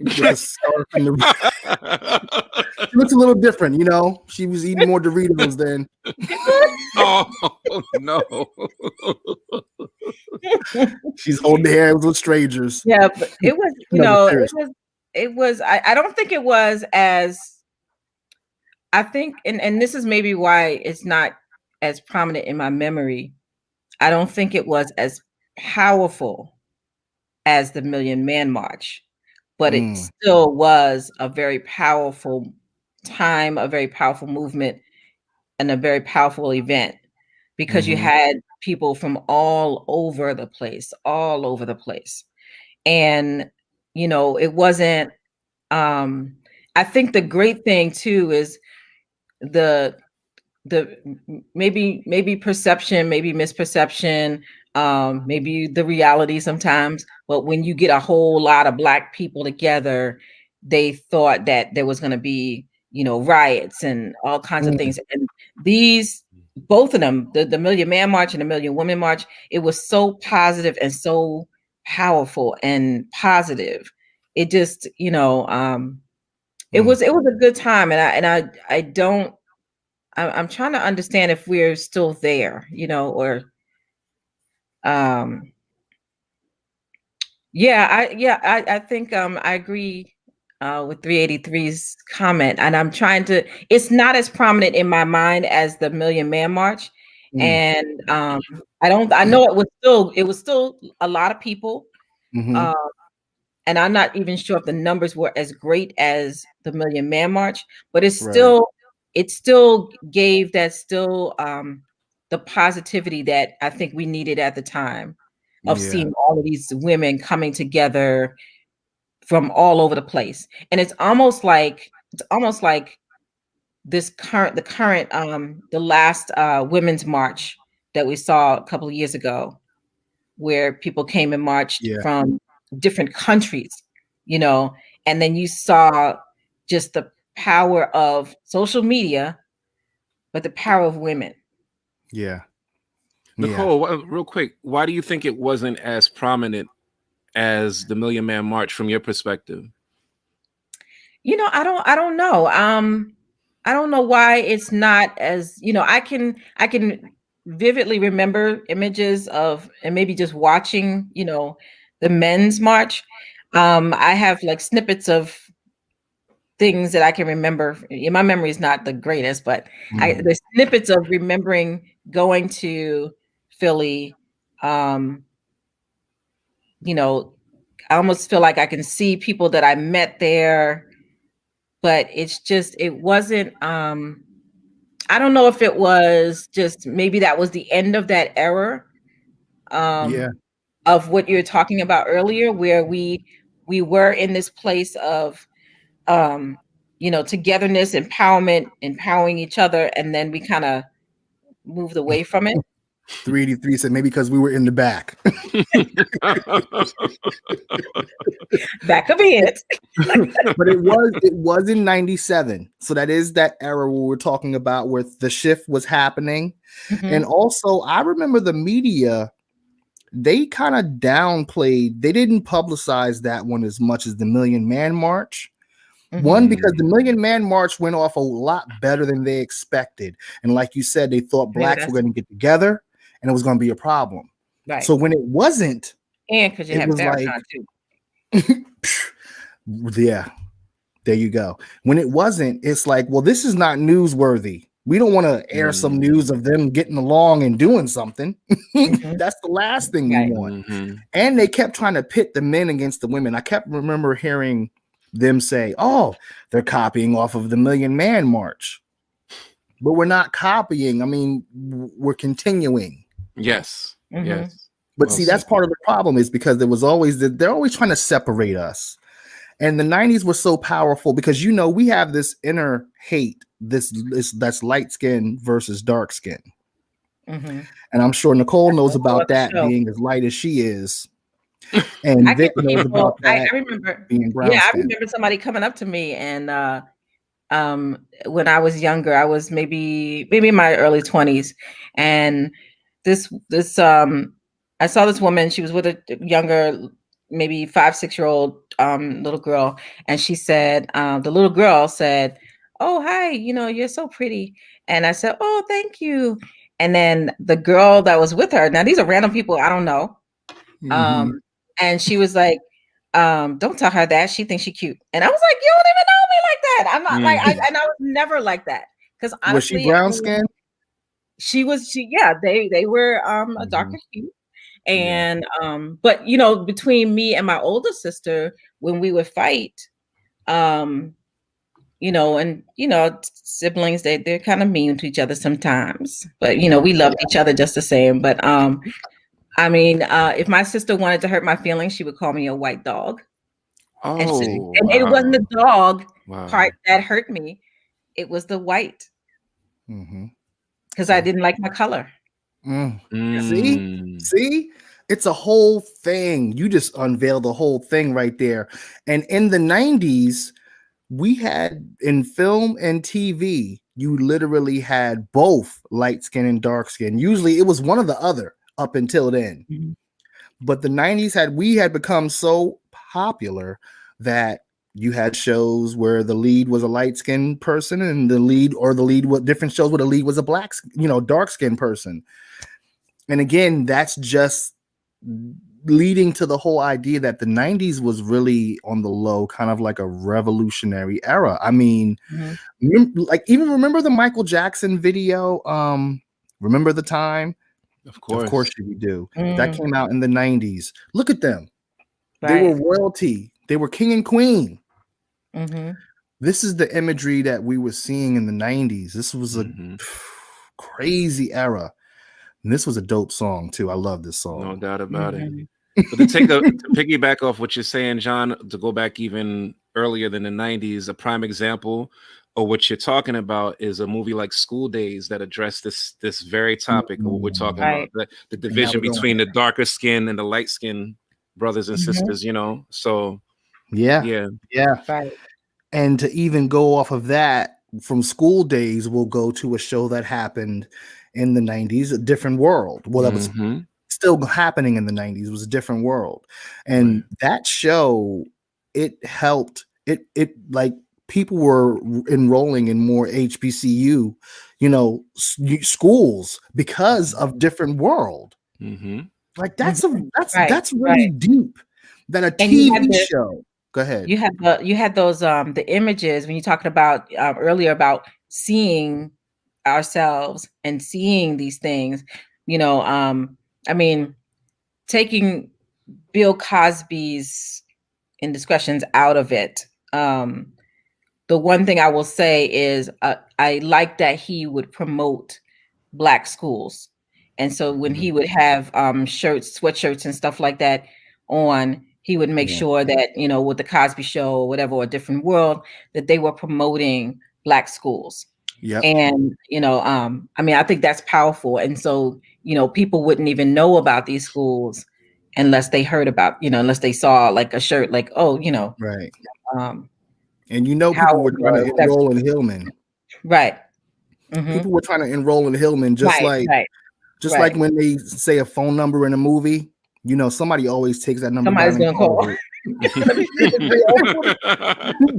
with a scarf in the she looks a little different, you know. She was eating more Doritos than oh no. She's holding hands with strangers. Yeah, but it was, you know, it was I don't think it was as, I think, and this is maybe why it's not as prominent in my memory. I don't think it was as powerful as the Million Man March, but it still was a very powerful time, a very powerful movement, and a very powerful event, because you had people from all over the place. And, you know, it wasn't, I think the great thing too is the maybe perception, maybe misperception, maybe the reality sometimes, but when you get a whole lot of Black people together, they thought that there was going to be, you know, riots and all kinds of things. And these, both of them, the Million Man March and the Million Woman March, it was so positive and so powerful and positive. It just, you know, it was a good time. And I don't, I'm trying to understand if we're still there, you know, or I think I agree with 383's comment, and I'm trying to, it's not as prominent in my mind as the Million Man March. And I know it was still a lot of people. and I'm not even sure if the numbers were as great as the Million Man March, but Right. it still gave that still the positivity that I think we needed at the time of Yeah. seeing all of these women coming together from all over the place. And it's almost like the last women's march that we saw a couple of years ago, where people came and marched Yeah. from different countries, and then you saw just the power of social media, but the power of women. Yeah. Yeah. Nicole, real quick, why do you think it wasn't as prominent as the Million Man March from your perspective? I don't know. I don't know why it's not as, I can vividly remember images of, and maybe just watching, the men's march. I have like snippets of things that I can remember. My memory is not the greatest, but the snippets of remembering going to Philly. Um, I almost feel like I can see people that I met there, but it wasn't. I don't know if it was just maybe that was the end of that era. Yeah. Of what you were talking about earlier, where we were in this place of togetherness, empowerment, empowering each other, and then we kind of moved away from it. 383 said maybe because we were in the back. That could be it. But it was in 97. So that is that era where we're talking about where the shift was happening. And also I remember the media, they kind of downplayed, they didn't publicize that one as much as the Million Man March. One, because the Million Man March went off a lot better than they expected. And like you said, they thought blacks were going to get together and it was going to be a problem. Right. So when it wasn't, and because you have Farrakhan too. Yeah, there you go. When it wasn't, it's like, well, this is not newsworthy. We don't want to air some news of them getting along and doing something. That's the last thing we want. And they kept trying to pit the men against the women. I kept remember hearing them say, oh, they're copying off of the Million Man March. But we're not copying. I mean, we're continuing. Yes. Yes. But see, that's part of the problem, is because there was always they're always trying to separate us. And the 90s was so powerful because, we have this inner hate, that's light skin versus dark skin. And I'm sure Nicole knows about that, being as light as she is. And Vic knows about that. I remember being brown I skin. remember somebody coming up to me, and when I was younger, I was maybe in my early 20s, and this I saw this woman. She was with a younger, maybe 5-6-year-old little girl, and she said, the little girl said, "Oh, hi, you're so pretty." And I said, "Oh, thank you." And then the girl that was with her, now these are random people I don't know, and she was like, "Don't tell her that. She thinks she's cute." And I was like, "You don't even know me like that." I'm not like, and I was never like that, because honestly, was she brown skin? They were a darker hue. And but between me and my older sister, when we would fight, and siblings, they're kind of mean to each other sometimes, but we loved each other just the same. But I mean, if my sister wanted to hurt my feelings, she would call me a white dog. Oh, and it wasn't the dog part that hurt me. It was the white. Because I didn't like my color. See, it's a whole thing. You just unveiled the whole thing right there. And in the 90s, we had, in film and TV, you literally had both light skin and dark skin. Usually it was one or the other up until then. But the 90s we had become so popular that you had shows where the lead was a light-skinned person, and the lead was different shows where the lead was a black, dark-skinned person. And again, that's just leading to the whole idea that the 90s was really on the low, kind of like a revolutionary era. I mean, remember the Michael Jackson video, Remember the Time? Of course you do. That came out in the 90s. Look at them. They were royalty. They were king and queen. Mm-hmm. This is the imagery that we were seeing in the 90s. This was a crazy era. And this was a dope song too. I love this song. No doubt about Mm-hmm. it. But to piggyback off what you're saying, John, to go back even earlier than the 90s, a prime example of what you're talking about is a movie like School Days that addressed this very topic of what we're talking Right. about, the division between the darker skin and the light skin brothers and Mm-hmm. sisters, you know. So yeah. Right. And to even go off of that, from School Days, we'll go to a show that happened in the 90s, A Different World. Well, that was still happening in the 90s. It was A Different World. And that show, it helped, it like people were enrolling in more HBCU, you know, schools because of Different World. Like that's really deep. That a TV show. Go ahead. You had those the images when you talked about earlier about seeing ourselves and seeing these things, you know, I mean, taking Bill Cosby's indiscretions out of it. The one thing I will say is I like that he would promote Black schools. And so when he would have shirts, sweatshirts and stuff like that on, he would make sure that, you know, with the Cosby Show or whatever, or A Different World, that they were promoting Black schools. And, you know, I mean, I think that's powerful. And so, you know, people wouldn't even know about these schools unless they heard about, you know, unless they saw like a shirt, like, oh, you know. Right. And you know, people were trying to enroll in Hillman. Right. People were trying to enroll in Hillman, just like when they say a phone number in a movie, you know, somebody always takes that number. Somebody's gonna call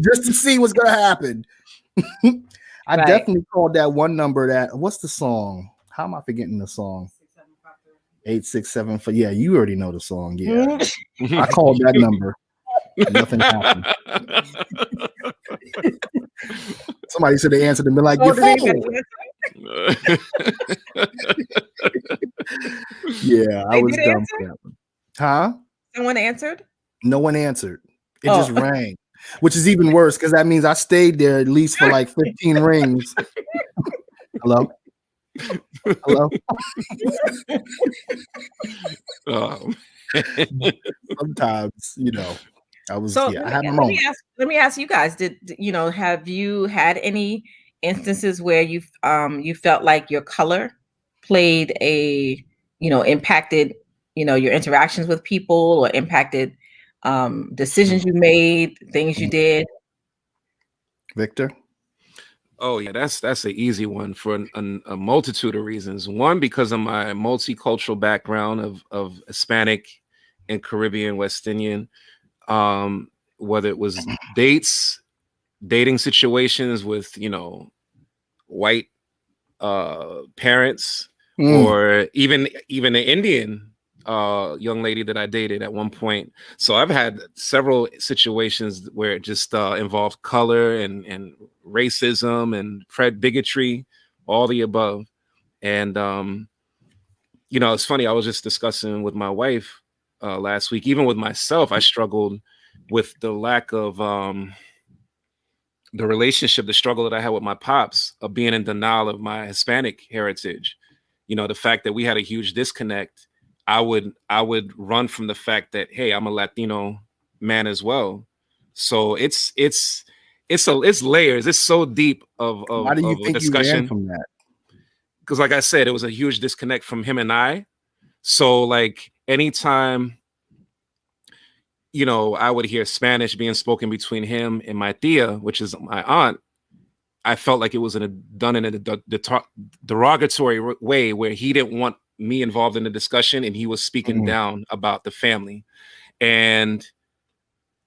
just to see what's gonna happen. I definitely called that one number. That what's the song? How am I forgetting the song? 867 for you already know the song. Yeah, I called that number. Nothing happened. Somebody said they answered and been like, "Your phone." Yeah, I was dumb for that one. Huh? Someone answered? No one answered. It just rang, which is even worse because that means I stayed there at least for like 15 rings. Hello? Hello? Sometimes, you know, I was. I had my moment. Let me ask you guys: Did you know? Have you had any instances where you felt like your color played a, you know, impacted, you know, your interactions with people or impacted decisions you made, things you did? Victor? Oh yeah, that's an easy one for a multitude of reasons. One, because of my multicultural background of Hispanic and Caribbean, West Indian. Whether it was dating situations with, you know, white parents, or even an Indian young lady that I dated at one point. So I've had several situations where it just involved color and racism and bigotry, all the above. And you know, it's funny, I was just discussing with my wife last week, even with myself, I struggled with the lack of the relationship, the struggle that I had with my pops of being in denial of my Hispanic heritage. You know, the fact that we had a huge disconnect. I would run from the fact that, hey, I'm a Latino man as well. So it's layers. It's so deep of Why do you think discussion. You ran from that? Because like I said, it was a huge disconnect from him and I. So like anytime, you know, I would hear Spanish being spoken between him and my tia, which is my aunt, I felt like it was done in a derogatory way where he didn't want me involved in the discussion and he was speaking down about the family. And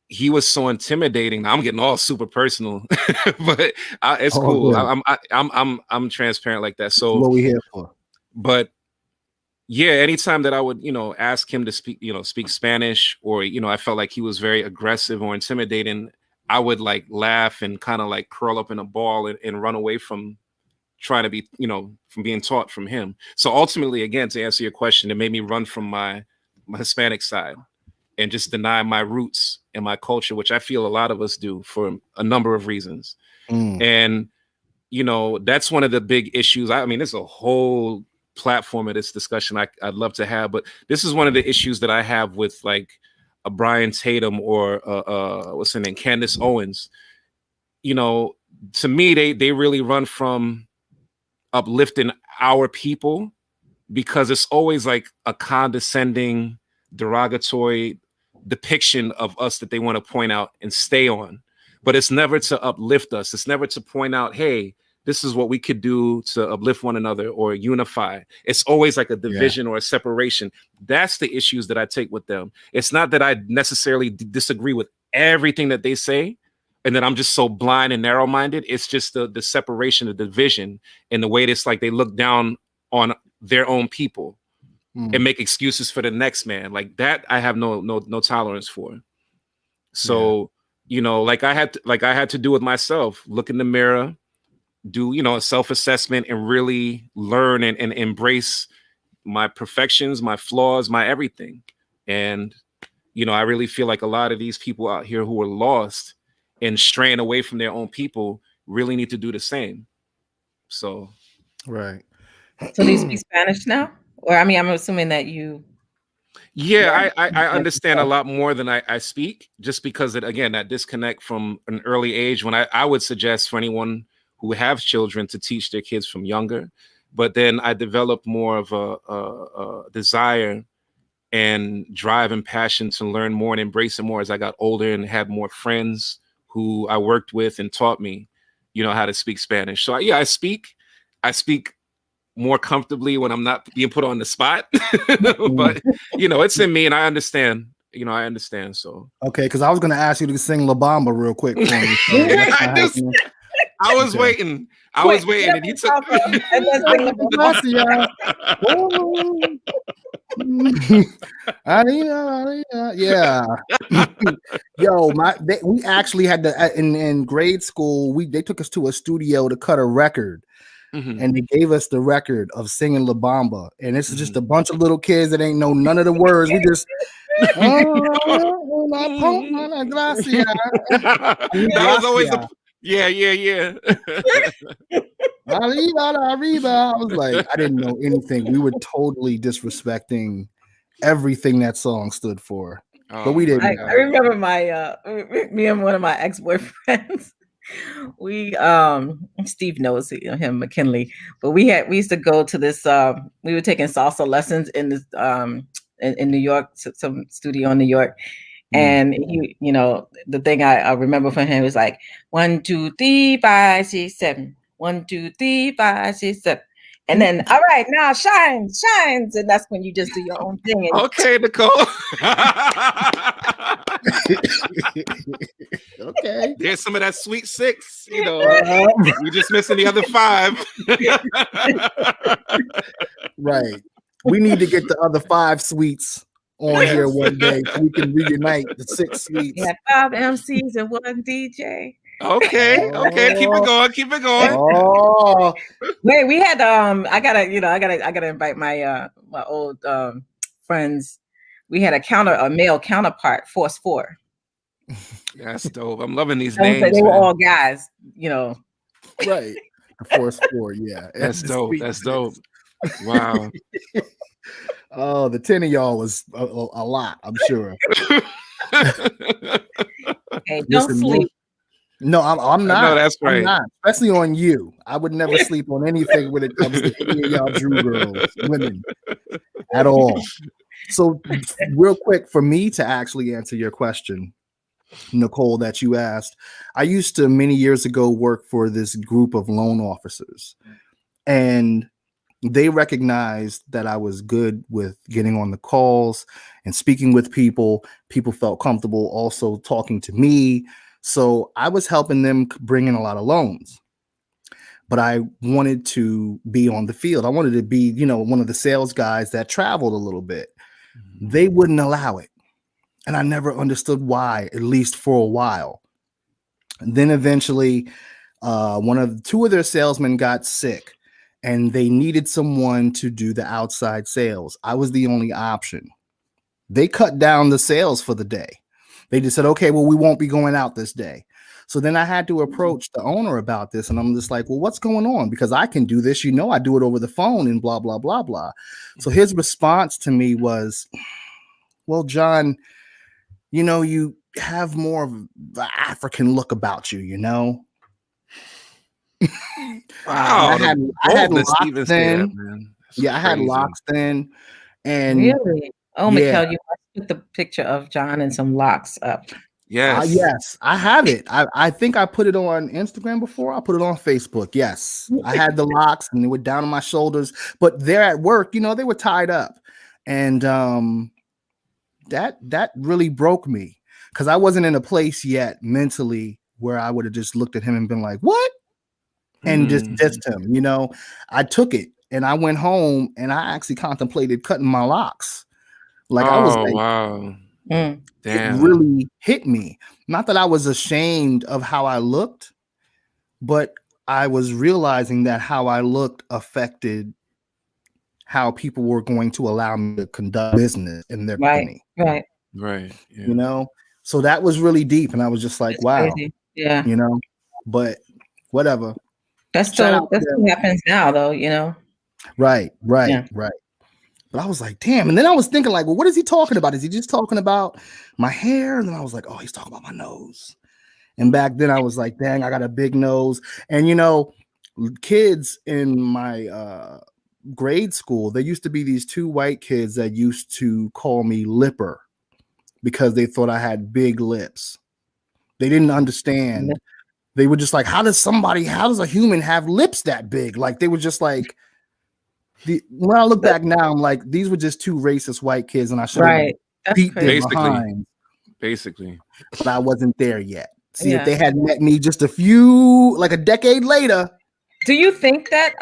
he was so intimidating. Now, I'm getting all super personal, but it's cool. Yeah. I'm transparent like that. So what we here for. But yeah, anytime that I would, you know, ask him to speak Spanish, or, you know, I felt like he was very aggressive or intimidating, I would like laugh and kind of like curl up in a ball and run away from trying to be, you know, from being taught from him. So ultimately, again, to answer your question, it made me run from my Hispanic side. and just deny my roots and my culture, which I feel a lot of us do for a number of reasons. And, you know, that's one of the big issues. I mean, there's a whole platform of this discussion I'd love to have, but this is one of the issues that I have with like a Brian Tatum or what's her name, Candace Owens. You know, to me, they really run from uplifting our people, because it's always like a condescending, derogatory depiction of us that they want to point out and stay on. But it's never to uplift us. It's never to point out, hey, this is what we could do to uplift one another or unify. It's always like a division or a separation. That's the issues that I take with them. It's not that I necessarily disagree with everything that they say and that I'm just so blind and narrow-minded. It's just the separation, the division, and the way it's like they look down on their own people and make excuses for the next man. Like that, I have no tolerance for. So, you know, like I had to do with myself, look in the mirror, do, you know, a self-assessment and really learn and embrace my perfections, my flaws, my everything. And, you know, I really feel like a lot of these people out here who are lost and straying away from their own people really need to do the same. So. Right. So do you speak Spanish now? Or, I mean, I'm assuming that you. Yeah, I understand a lot more than I speak, just because again, that disconnect from an early age, when I would suggest for anyone who have children to teach their kids from younger. But then I developed more of a desire and drive and passion to learn more and embrace it more as I got older and had more friends who I worked with and taught me, you know, how to speak Spanish. So I speak more comfortably when I'm not being put on the spot. But, you know, it's in me and I understand. You know, I understand. So. Okay, because I was going to ask you to sing La Bamba real quick for me. So I was waiting. I was waiting. And he took. Yeah. Yo, we actually had to in grade school. They took us to a studio to cut a record. And they gave us the record of singing La Bamba, and this is just a bunch of little kids that ain't know none of the words. We just that was always a yeah. I was like, I didn't know anything. We were totally disrespecting everything that song stood for, but we didn't. I remember me and one of my ex-boyfriends. We Steve knows him, McKinley, but we used to go to this we were taking salsa lessons in this in New York, some studio in New York, and he, you know, the thing I remember from him was like 1 2 3 5 6 7 1 2 3 5 6 7, and then all right, now shines, and that's when you just do your own thing. Okay, Nicole. Okay, there's some of that sweet 6, you know. We're just missing the other 5. Right, we need to get the other 5 sweets on here one day so we can reunite the 6 sweets. Yeah, 5 MCs and 1 DJ. Okay, keep it going. Oh, wait, we had I gotta invite my my old friends. We had a male counterpart, Force 4. That's dope. I'm loving these names. They were all guys, you know. Right. The Force 4, yeah. That's dope. That's dope. Wow. Oh, the 10 of y'all was a lot, I'm sure. Hey, don't sleep. No, I'm not. No, that's right. I'm not, especially on you. I would never sleep on anything when it comes to any of y'all Drew girls, women, at all. So, real quick, for me to actually answer your question, Nicole, that you asked, I used to many years ago work for this group of loan officers, and they recognized that I was good with getting on the calls and speaking with people. People felt comfortable also talking to me. So I was helping them bring in a lot of loans, but I wanted to be on the field. I wanted to be, you know, one of the sales guys that traveled a little bit. They wouldn't allow it. And I never understood why, at least for a while. And then eventually two of their salesmen got sick and they needed someone to do the outside sales. I was the only option. they cut down the sales for the day. They just said, okay, well, we won't be going out this day. So then I had to approach the owner about this, and I'm just like, well, what's going on? Because I can do this, I do it over the phone and blah, blah, blah, blah. So his response to me was, well, John, you have more of the African look about you, Wow, I had locks then. I had locks then. And really? Oh, yeah. Mikhail, you must put the picture of John and some locks up. Yes. Yes, I have it. I think I put it on Instagram before. I put it on Facebook. Yes, I had the locks and they were down on my shoulders, but they're at work, they were tied up. And that really broke me because I wasn't in a place yet mentally where I would have just looked at him and been like, what? And just dissed him. I took it and I went home and I actually contemplated cutting my locks. Like I was like, wow. Damn. Damn. It really hit me. Not that I was ashamed of how I looked, but I was realizing that how I looked affected how people were going to allow me to conduct business in their company. Right. Yeah. So that was really deep. And I was just like, That's wow. crazy. Yeah. But whatever. That still happens now though, Right. But I was like, damn. And then I was thinking like, well, what is he talking about? Is he just talking about my hair? And then I was like, oh, he's talking about my nose. And back then I was like, dang, I got a big nose. And, kids in my grade school, there used to be these two white kids that used to call me lipper because they thought I had big lips. They didn't understand. They were just like, how does a human have lips that big? Like, they were just like, when I look back now, I'm like, these were just two racist white kids, and I should have beat them behind. Basically. But I wasn't there yet. See, if they had met me just a decade later. Do you think that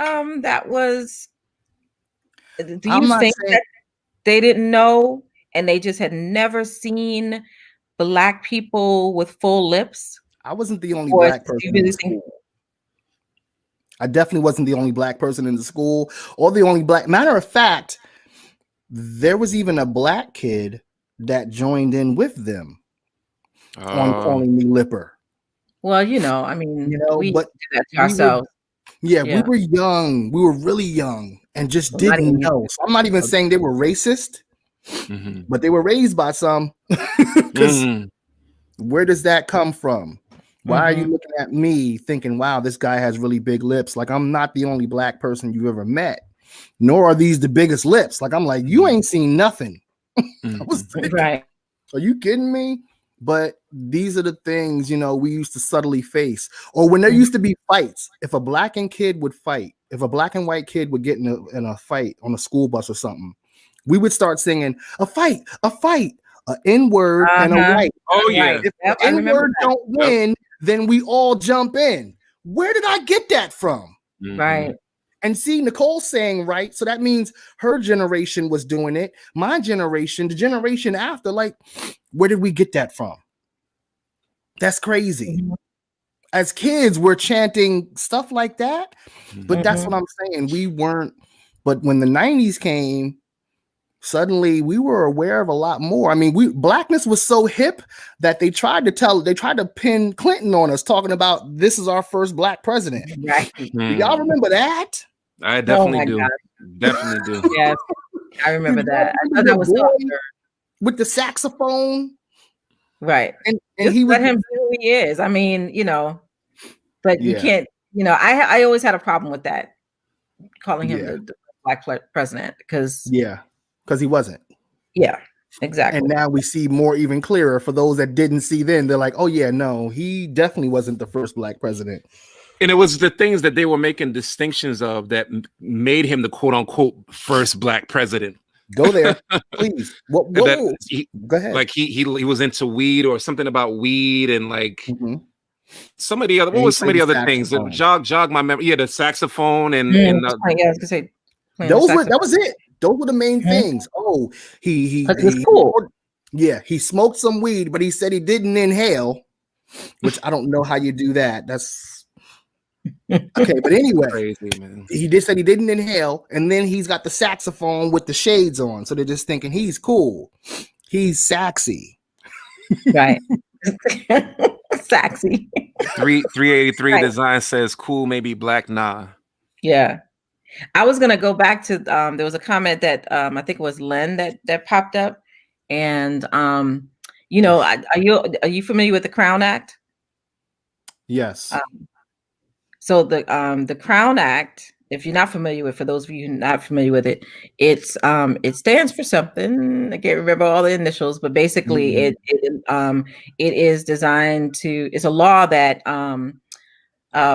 that was? Do you think that they didn't know and they just had never seen Black people with full lips? I wasn't the only Black person in the school. I definitely wasn't the only Black person in the school or the only Black. Matter of fact, there was even a Black kid that joined in with them on calling me lipper. Well, I mean, we do that to ourselves. We were young. We were really young and just didn't know. So I'm not even saying they were racist, but they were raised by some. Because where does that come from? Why are you looking at me thinking, wow, this guy has really big lips? Like, I'm not the only Black person you've ever met, nor are these the biggest lips. Like, I'm like, you ain't seen nothing. I was thinking, right. Are you kidding me? But these are the things, we used to subtly face. Or when there used to be fights, if a Black and kid would fight, if a Black and white kid would get in a fight on a school bus or something, we would start singing, a fight, an N-word and a white. Oh, yeah. If the N-word don't win, then we all jump in. Where did I get that from? Right. And see, Nicole's saying right. So that means her generation was doing it. My generation, the generation after, like, where did we get that from? That's crazy. As kids, we're chanting stuff like that. But that's what I'm saying. We weren't. But when the 90s came, suddenly we were aware of a lot more. I mean, Blackness was so hip that they tried to pin Clinton on us, talking about this is our first Black president. Right. Do y'all remember that? I definitely do. Definitely do. Yes, I remember that. I thought that was so with the saxophone. Right. And he let him be who he is. I mean, but you can't, I always had a problem with that, calling him the Black president, because he wasn't. Yeah, exactly. And now we see more even clearer for those that didn't see then. They're like, oh yeah, no, he definitely wasn't the first Black president. And it was the things that they were making distinctions of that made him the quote unquote first Black president. Go there, please. Go ahead. Like he was into weed or something about weed and like some of the other. What was some of the other things? Jog my memory. Yeah, the saxophone and I was gonna say that was it. Those were the main things. Oh, he was cool. He smoked some weed, but he said he didn't inhale, which I don't know how you do that. That's okay, but anyway, crazy, man. He just said he didn't inhale, and then he's got the saxophone with the shades on, so they're just thinking he's cool. He's sexy. Right. Sexy. 383 Right. design says cool, maybe black, nah. Yeah. I was gonna go back to there was a comment that I think it was Len that popped up. And you know, are you familiar with the Crown Act? Yes. So the Crown Act, if you're not familiar with, for those of you not familiar with it, it stands for something. I can't remember all the initials, but basically it is designed to. It's a law that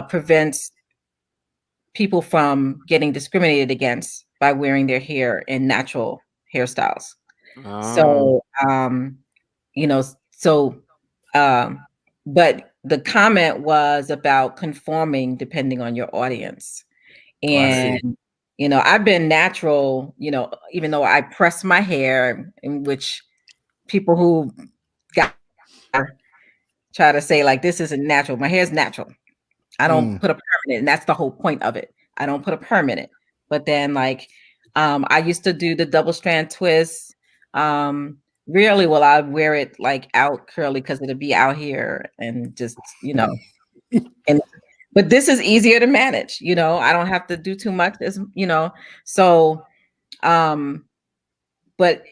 prevents people from getting discriminated against by wearing their hair in natural hairstyles. So you know, so but the comment was about conforming depending on your audience. And, you know, I've been natural, you know, even though I press my hair, in which people who got try to say like this isn't natural. My hair is natural. I don't put a permanent, and that's the whole point of it. I don't put a permanent. But then like I used to do the double strand twist. Rarely will I wear it like out curly because it'll be out here and just, you know, and but this is easier to manage, you know. I don't have to do too much, as you know. So but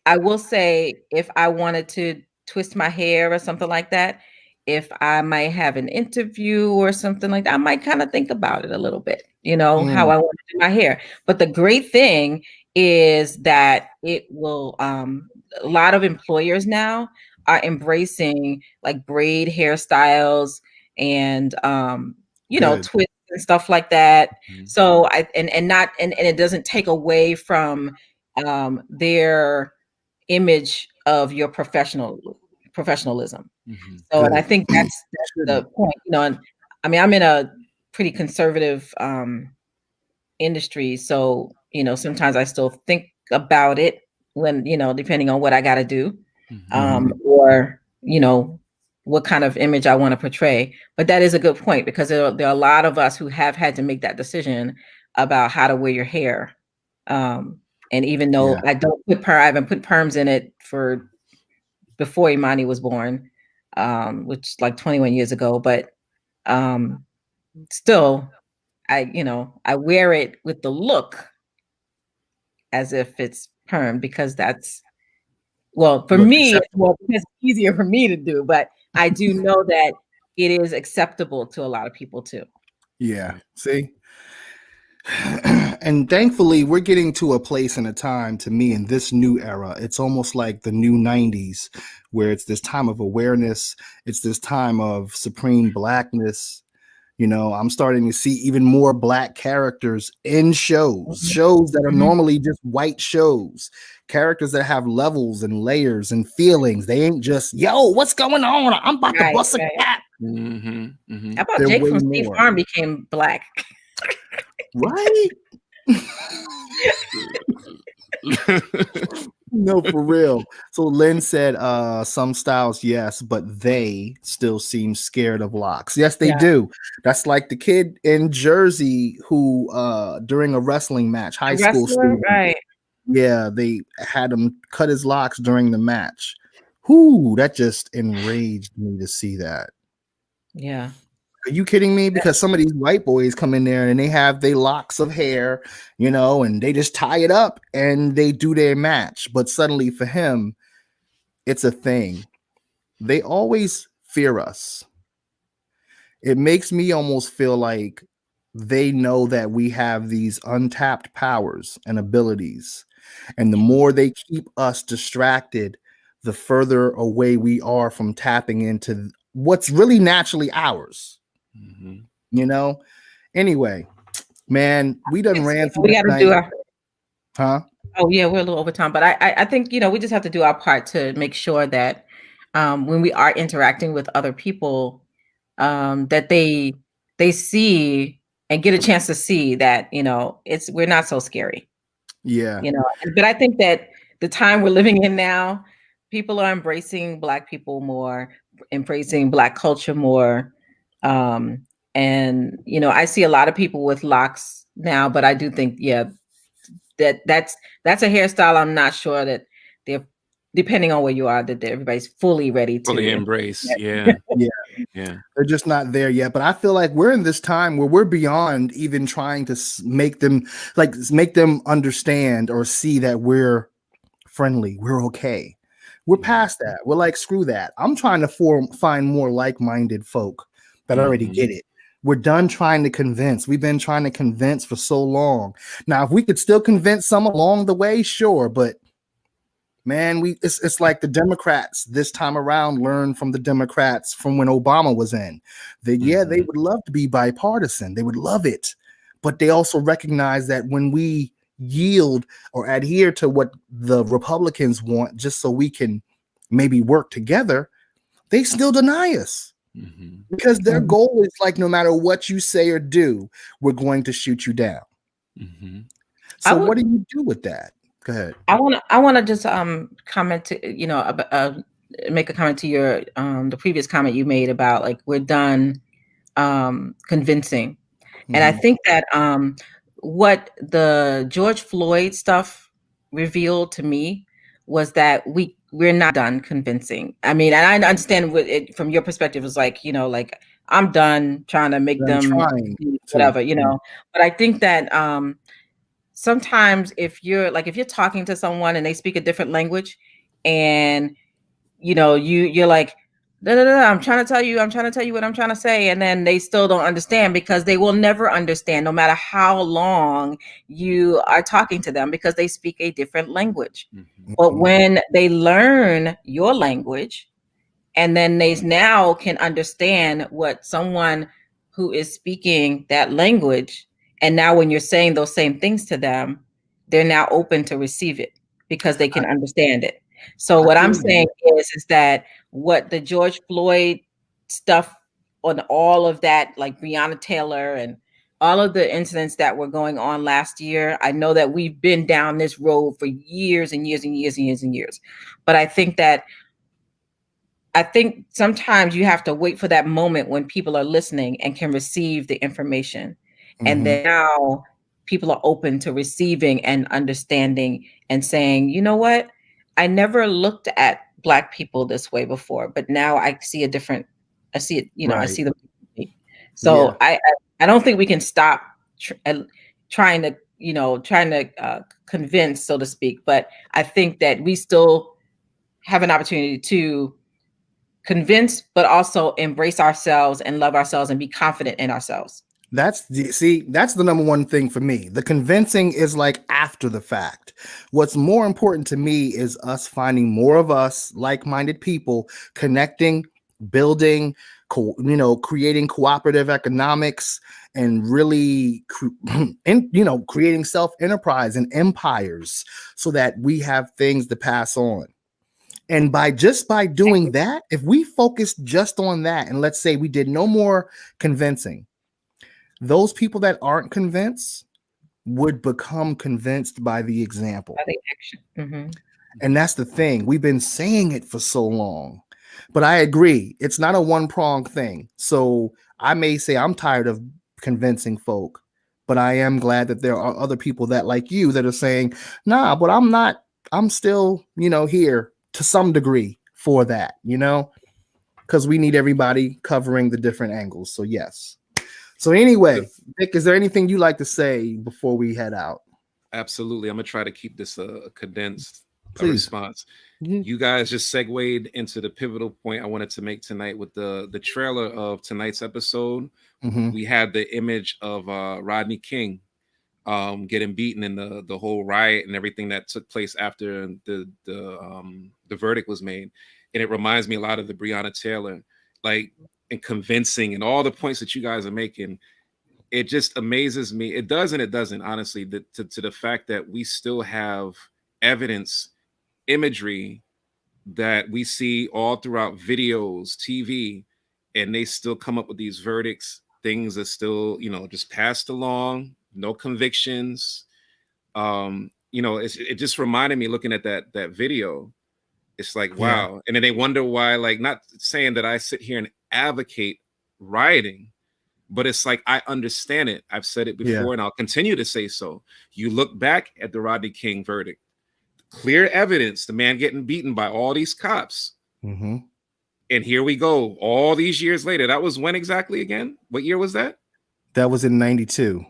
I will say if I wanted to twist my hair or something like that, if I might have an interview or something like that, I might kind of think about it a little bit, you know, how I want to do my hair. But the great thing is that it will a lot of employers now are embracing like braid hairstyles and you know, twists and stuff like that. So and it doesn't take away from their image of your professionalism. So, and I think that's the point, you know. And I mean, I'm in a pretty conservative industry, so you know, sometimes I still think about it when, you know, depending on what I got to do, or you know, what kind of image I want to portray. But that is a good point, because there are a lot of us who have had to make that decision about how to wear your hair. And even though I haven't put perms in it for before Imani was born, which like 21 years ago, but still, I wear it with the look as if it's perm, because that's, well, for me, it's easier for me to do, but I do know that it is acceptable to a lot of people too. Yeah. See? And thankfully, we're getting to a place and a time, to me, in this new era. It's almost like the new 90s, where it's this time of awareness. It's this time of supreme blackness. You know, I'm starting to see even more black characters in shows that are normally just white shows, characters that have levels and layers and feelings. They ain't just, yo, what's going on? I'm about to bust a cat. How about Jake from State Farm became black? Right? No, for real. So Lynn said some styles, yes, but they still seem scared of locks. Yes, they do. That's like the kid in Jersey who during a wrestling match, high school student, right? Yeah, they had him cut his locks during the match. Whoo, that just enraged me to see that. Yeah. Are you kidding me? Because some of these white boys come in there and they have their locks of hair, you know, and they just tie it up and they do their match. But suddenly for him, it's a thing. They always fear us. It makes me almost feel like they know that we have these untapped powers and abilities. And the more they keep us distracted, the further away we are from tapping into what's really naturally ours. You know? Anyway, man, we done ran through. We got to do our. Oh yeah, we're a little over time, but I think, you know, we just have to do our part to make sure that when we are interacting with other people, that they see and get a chance to see that, you know, we're not so scary. Yeah. You know, but I think that the time we're living in now, people are embracing Black people more, embracing Black culture more. And, you know, I see a lot of people with locks now, but I do think, that's a hairstyle I'm not sure that they're depending on where you are, that everybody's fully ready to fully embrace. Yeah. Yeah. Yeah. They're just not there yet. But I feel like we're in this time where we're beyond even trying to make them understand or see that we're friendly, we're okay. We're past that. We're like, screw that. I'm trying to find more like-minded folk that already get it. We're done trying to convince. We've been trying to convince for so long. Now, if we could still convince some along the way, sure, but man, it's like the Democrats this time around learned from the Democrats from when Obama was in. They would love to be bipartisan. They would love it. But they also recognize that when we yield or adhere to what the Republicans want just so we can maybe work together, they still deny us. Because their goal is like, no matter what you say or do, we're going to shoot you down. So what do you do with that? Go ahead. I want to just comment to make a comment to your the previous comment you made about like we're done convincing, and I think that what the George Floyd stuff revealed to me was that we're not done convincing. I mean, and I understand what it from your perspective is like, like I'm done trying to make them whatever, but I think that sometimes if you're talking to someone and they speak a different language and you're like da, da, da, I'm trying to tell you what I'm trying to say, and then they still don't understand because they will never understand no matter how long you are talking to them because they speak a different language. But when they learn your language and then they now can understand what someone who is speaking that language, and now when you're saying those same things to them, they're now open to receive it because they can understand it. So what I'm saying is that what the George Floyd stuff on all of that, like Breonna Taylor and all of the incidents that were going on last year, I know that we've been down this road for years and years and years and years and years. But I think sometimes you have to wait for that moment when people are listening and can receive the information. And then now people are open to receiving and understanding and saying, you know what? I never looked at Black people this way before, but now I see I see it, I see them. So I don't think we can stop trying to convince, so to speak. But I think that we still have an opportunity to convince, but also embrace ourselves and love ourselves and be confident in ourselves. That's the number one thing for me. The convincing is like after the fact. What's more important to me is us finding more of us like-minded people, connecting, building, creating cooperative economics, and really creating self-enterprise and empires so that we have things to pass on. And by doing that, if we focus just on that, and let's say we did no more convincing, those people that aren't convinced would become convinced by the example. By the action. And that's the thing. We've been saying it for so long. But I agree, it's not a one-pronged thing. So I may say I'm tired of convincing folk, but I am glad that there are other people that like you that are saying, nah, but I'm not. I'm still, here to some degree for that, because we need everybody covering the different angles. So yes. So anyway, Nick, is there anything you like to say before we head out? Absolutely. I'm gonna try to keep this a condensed response. You guys just segued into the pivotal point I wanted to make tonight with the trailer of tonight's episode. We had the image of Rodney King getting beaten in the whole riot and everything that took place after the verdict was made. And it reminds me a lot of the Breonna Taylor, like, and convincing and all the points that you guys are making. It just amazes me. It does and it doesn't, honestly, to the fact that we still have evidence, imagery that we see all throughout videos, TV, and they still come up with these verdicts. Things are still, just passed along, no convictions. It just reminded me looking at that video. It's like, wow. And then they wonder why, like, not saying that I sit here and advocate rioting, but it's like, I understand it. I've said it before and I'll continue to say so. You look back at the Rodney King verdict, clear evidence, the man getting beaten by all these cops. Mm-hmm. And here we go, all these years later. That was when exactly again? What year was that? That was in 92.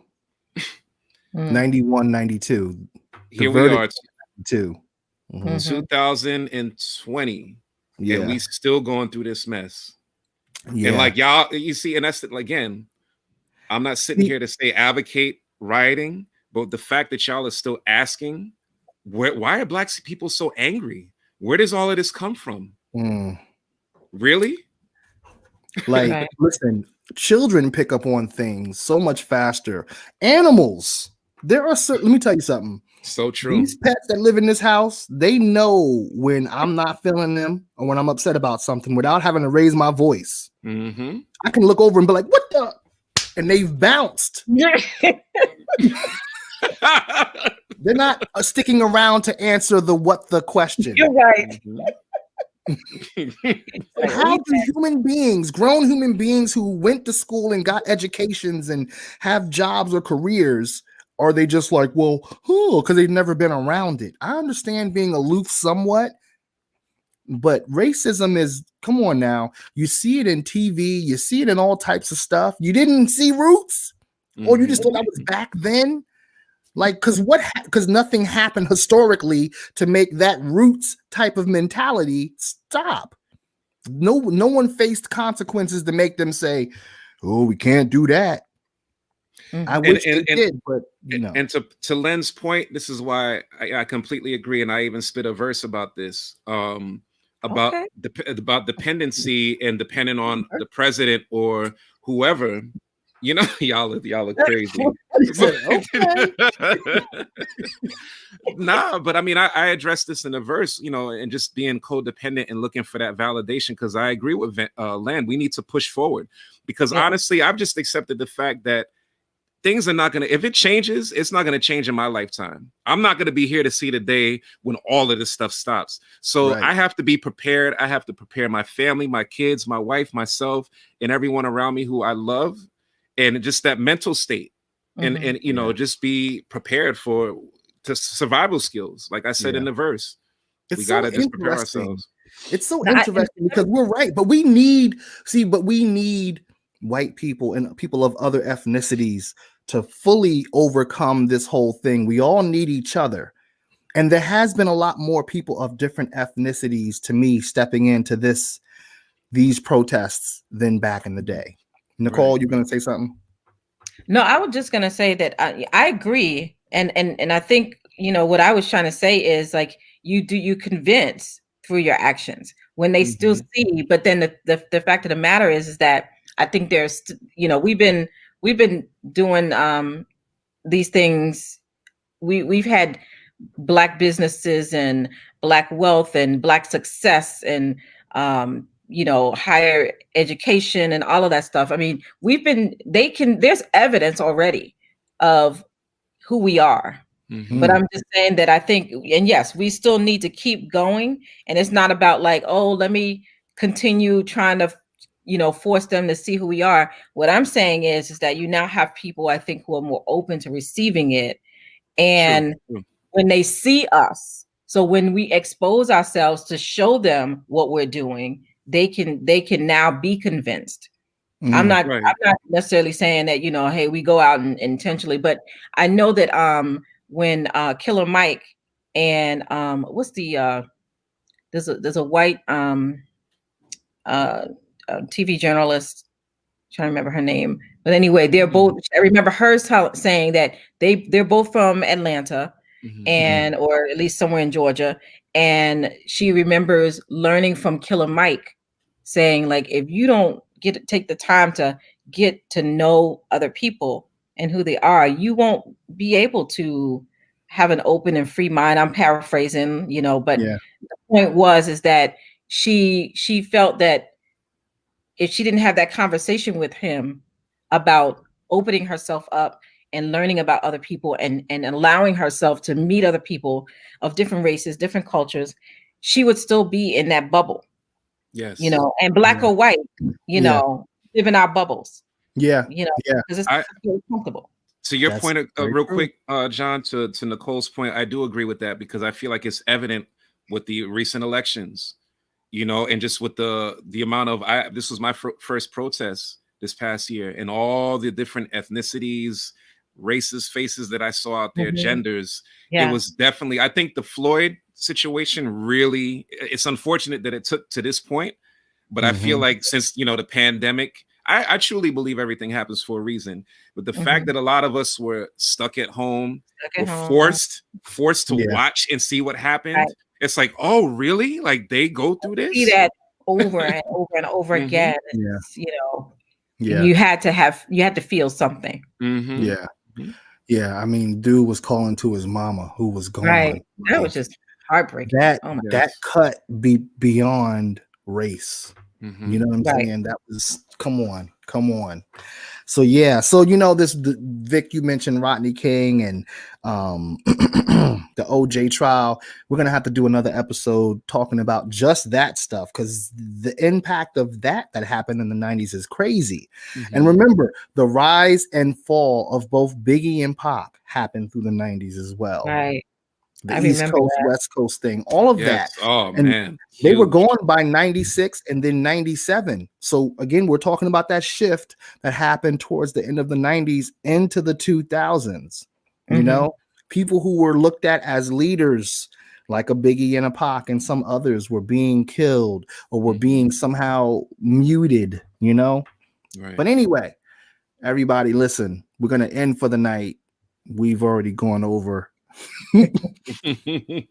91, 92. Here we are. 2. Mm-hmm. 2020. Yeah. And we still going through this mess. Yeah. And like y'all, you see, and that's again, I'm not sitting here to say advocate rioting, but the fact that y'all are still asking, why are black people so angry? Where does all of this come from? Really? Like, Right. listen, children pick up on things so much faster. Animals, there are certain, let me tell you something. So true. These pets that live in this house, they know when I'm not feeling them or when I'm upset about something without having to raise my voice. Mm-hmm. I can look over and be like, what the? And they've bounced. They're not sticking around to answer the what the question. You're right. How do human beings, grown human beings who went to school and got educations and have jobs or careers, are they just like, well, because they've never been around it? I understand being aloof somewhat, but racism is, come on now. You see it in TV, you see it in all types of stuff. You didn't see Roots, or you just thought that was back then? Like, because nothing happened historically to make that Roots type of mentality stop. No one faced consequences to make them say, oh, we can't do that. I wish they did, but you know. And to Len's point, this is why I completely agree, and I even spit a verse about this, about dependency and depending on the president or whoever. You know, y'all are crazy. Nah, but I mean, I addressed this in a verse, you know, and just being codependent and looking for that validation, because I agree with Len. We need to push forward, because honestly, I've just accepted the fact that things are not going to, if it changes, it's not going to change in my lifetime. I'm not going to be here to see the day when all of this stuff stops. So I have to be prepared. I have to prepare my family, my kids, my wife, myself, and everyone around me who I love. And just that mental state, and you know, just be prepared to survival skills. Like I said in the verse, we gotta just prepare ourselves. It's so interesting because we're right, but we need white people and people of other ethnicities to fully overcome this whole thing. We all need each other, and there has been a lot more people of different ethnicities, to me, stepping into these protests than back in the day. Nicole, you're going to say something? No, I was just going to say that I agree. And I think, you know, what I was trying to say is like, you convince through your actions when they still see, but then the fact of the matter is that I think there's, you know, we've been doing these things. We've had Black businesses and Black wealth and Black success and, you know, higher education and all of that stuff. I mean, there's evidence already of who we are. But I'm just saying that I think, and yes, we still need to keep going. And it's not about like, oh, let me continue trying to, you know, force them to see who we are. What I'm saying is that you now have people, I think, who are more open to receiving it. And when they see us, so when we expose ourselves to show them what we're doing, they can now be convinced. I'm not necessarily saying that, you know, hey, we go out and intentionally, but I know that when Killer Mike and what's the there's a white TV journalist, trying to remember her name, but anyway, they're both, I remember her saying that they're both from Atlanta, and or at least somewhere in Georgia, and she remembers learning from Killer Mike saying, like, if you don't take the time to get to know other people and who they are, you won't be able to have an open and free mind. I'm paraphrasing, you know, but the point is that she felt that if she didn't have that conversation with him about opening herself up and learning about other people and allowing herself to meet other people of different races, different cultures, she would still be in that bubble. Yes. You know, and Black or white, you know, live in our bubbles. Yeah. You know, because it's very comfortable. To your That's point, very real true. quick, John, to Nicole's point, I do agree with that because I feel like it's evident with the recent elections, and just with the amount of this was my first protest this past year, and all the different ethnicities, races, faces that I saw out there, genders. It was definitely, I think the Floyd situation really, it's unfortunate that it took to this point, but I feel like since the pandemic, I truly believe everything happens for a reason. But the fact that a lot of us were stuck at home, were forced to watch and see what happened. Right. It's like, oh, really? Like they go through this? See that over and over and over again. Yeah. You had to feel something. Yeah. Yeah. I mean, dude was calling to his mama who was gone. Right. That was just heartbreaking. That cut beyond race. You know what I'm saying? That was come on. So this Vic, you mentioned Rodney King and the OJ trial. We're gonna have to do another episode talking about just that stuff because the impact of that happened in the 90s is crazy. And remember, the rise and fall of both Biggie and Pac happened through the 90s as well. Right. The East Coast, West Coast thing, all of that. Oh, and man. They were gone by 96 and then 97. So again, we're talking about that shift that happened towards the end of the 90s into the 2000s. People who were looked at as leaders like a Biggie and a Pac and some others were being killed or were being somehow muted, Right. But anyway, everybody listen, we're going to end for the night. We've already gone over. And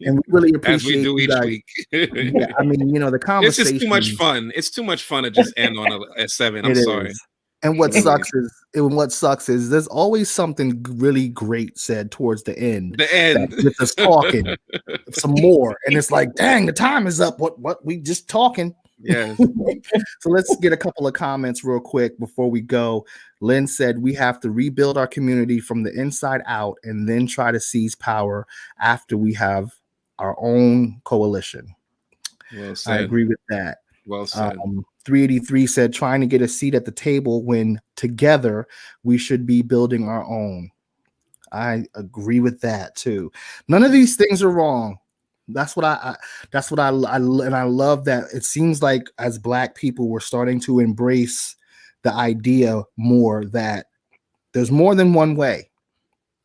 we really appreciate as we do each week. Yeah, I mean, the conversation. It's just too much fun. It's too much fun to just end on a 7. I'm sorry. And what sucks is there's always something really great said towards the end. The end. With us talking some more, and it's like, dang, the time is up. What we just talking. Yes. So let's get a couple of comments real quick before we go. Lynn said we have to rebuild our community from the inside out and then try to seize power after we have our own coalition. Well said. I agree with that. Well said. 383 said trying to get a seat at the table when together we should be building our own. I agree with that too. None of these things are wrong. That's what I and I love that it seems like as Black people we're starting to embrace the idea more that there's more than one way.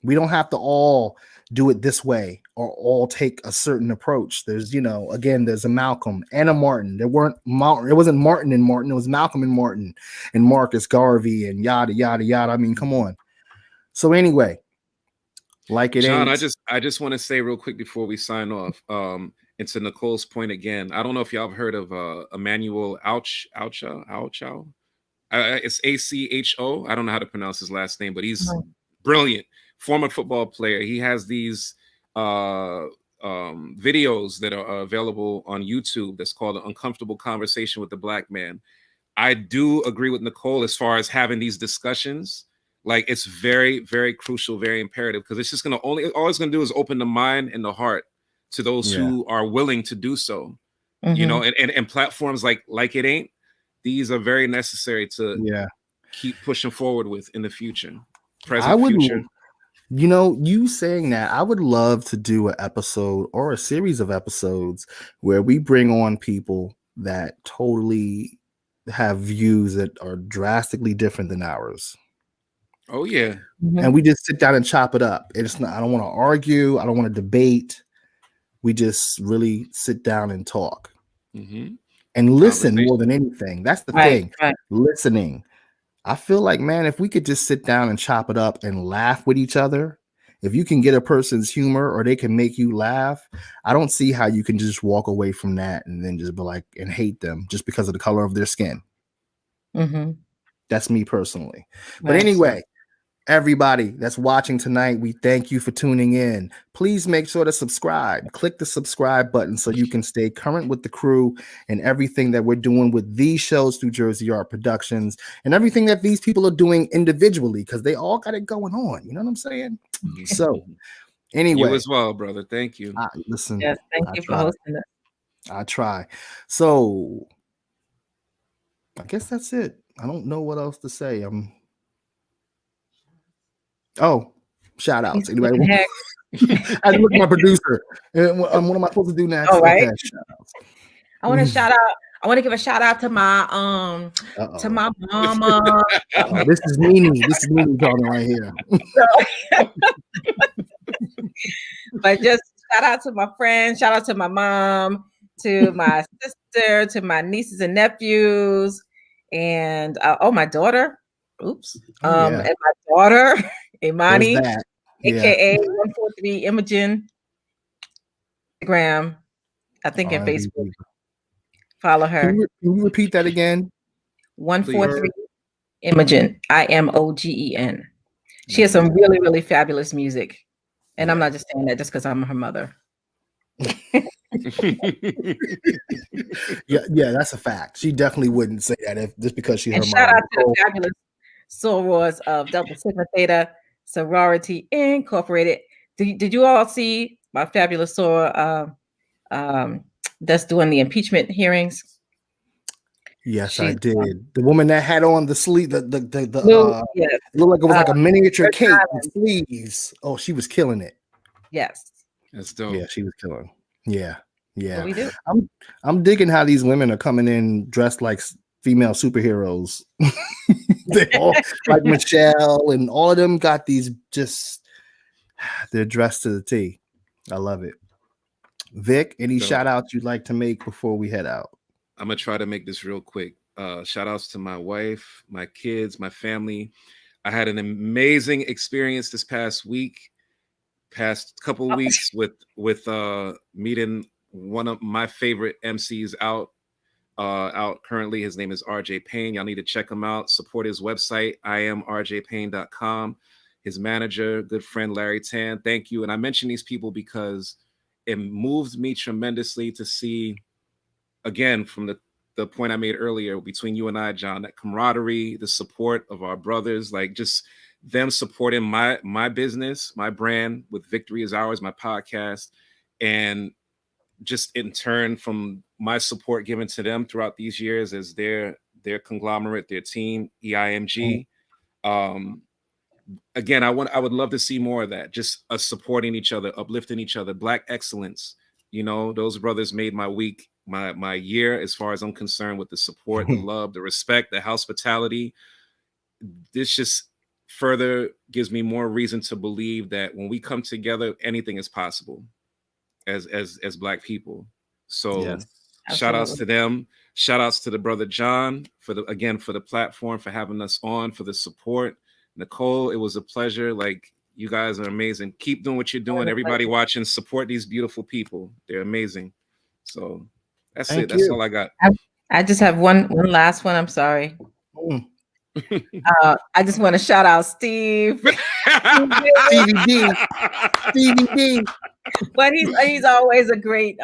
We don't have to all do it this way or all take a certain approach. There's, again, there's a Malcolm and a Martin. It wasn't Martin and Martin, it was Malcolm and Martin and Marcus Garvey and yada yada yada. I mean, come on. So anyway, John, I just want to say real quick before we sign off, and to Nicole's point again, I don't know if y'all have heard of Emmanuel Acho. It's ACHO. I don't know how to pronounce his last name, but he's brilliant. Former football player. He has these videos that are available on YouTube that's called An Uncomfortable Conversation with the Black Man. I do agree with Nicole as far as having these discussions. Like it's very, very crucial, very imperative because it's just all it's going to do is open the mind and the heart to those who are willing to do so. And platforms like It Ain't, these are very necessary to keep pushing forward with in the future, future. You saying that, I would love to do an episode or a series of episodes where we bring on people that totally have views that are drastically different than ours. Oh yeah. And we just sit down and chop it up. It's not, I don't want to argue. I don't want to debate. We just really sit down and talk and listen more than anything. That's the thing. Right. Listening. I feel like, man, if we could just sit down and chop it up and laugh with each other, if you can get a person's humor or they can make you laugh, I don't see how you can just walk away from that and then just be like and hate them just because of the color of their skin. That's me personally. But anyway, everybody that's watching tonight, we thank you for tuning in. Please make sure to subscribe. Click the subscribe button so you can stay current with the crew and everything that we're doing with these shows through Jersey Art Productions and everything that these people are doing individually because they all got it going on. You know what I'm saying? So anyway. You as well, brother. Thank you. Listen. Yes, thank you for hosting us. I try. So I guess that's it. I don't know what else to say. Oh, shout outs. He's Anybody? heck. I look at my producer. What am I supposed to do next? All right. Okay, shout outs. I want to shout out. I want to give a shout out to my mama. Oh, this is Nene. This is Nene talking right here. But just shout out to my friends, shout out to my mom, to my sister, to my nieces and nephews, and my daughter. Oops. And my daughter, Imani, aka 143 Imogen. Instagram, I think, and Facebook. Follow her. Can you repeat that again? 143 Imogen. IMOGEN. She has some really, really fabulous music. And I'm not just saying that just because I'm her mother. yeah, that's a fact. She definitely wouldn't say that just because she's her mom. Shout out to the fabulous sorors of Delta Sigma Theta Sorority Incorporated. Did you all see my fabulous soror that's doing the impeachment hearings? Yes, I did. The woman that had on the sleeve, yes. It looked like it was like a miniature cake with sleeves. Oh, she was killing it. Yes. That's dope. Yeah, she was killing. Yeah. What we do. I'm digging how these women are coming in dressed like female superheroes. They all like Michelle and all of them got these they're dressed to the T. I love it. Vic, any shout outs you'd like to make before we head out? I'm gonna try to make this real quick. Shout outs to my wife, my kids, my family. I had an amazing experience this past couple of weeks with meeting one of my favorite MCs out currently. His name is RJ Payne. Y'all need to check him out. Support his website, iamrjpayne.com. His manager, good friend Larry Tan. Thank you. And I mention these people because it moved me tremendously to see, again, from the point I made earlier between you and I, John, that camaraderie, the support of our brothers, like just them supporting my business, my brand with Victory is Ours, my podcast, and just in turn from my support given to them throughout these years as their conglomerate, their team, EIMG. Again, I would love to see more of that, just us supporting each other, uplifting each other, Black excellence. You know, those brothers made my week, my year, as far as I'm concerned, with the support, the love, the respect, the hospitality. This just further gives me more reason to believe that when we come together, anything is possible as Black people. So yes, shout outs to them. Shout outs to the brother John for the platform, for having us on, for the support. Nicole, it was a pleasure. Like, you guys are amazing. Keep doing what you're doing. Everybody watching, support these beautiful people. They're amazing. So that's it. That's all I got. I just have one last one. I'm sorry. I just want to shout out Steve. Stevie D. But he's always a great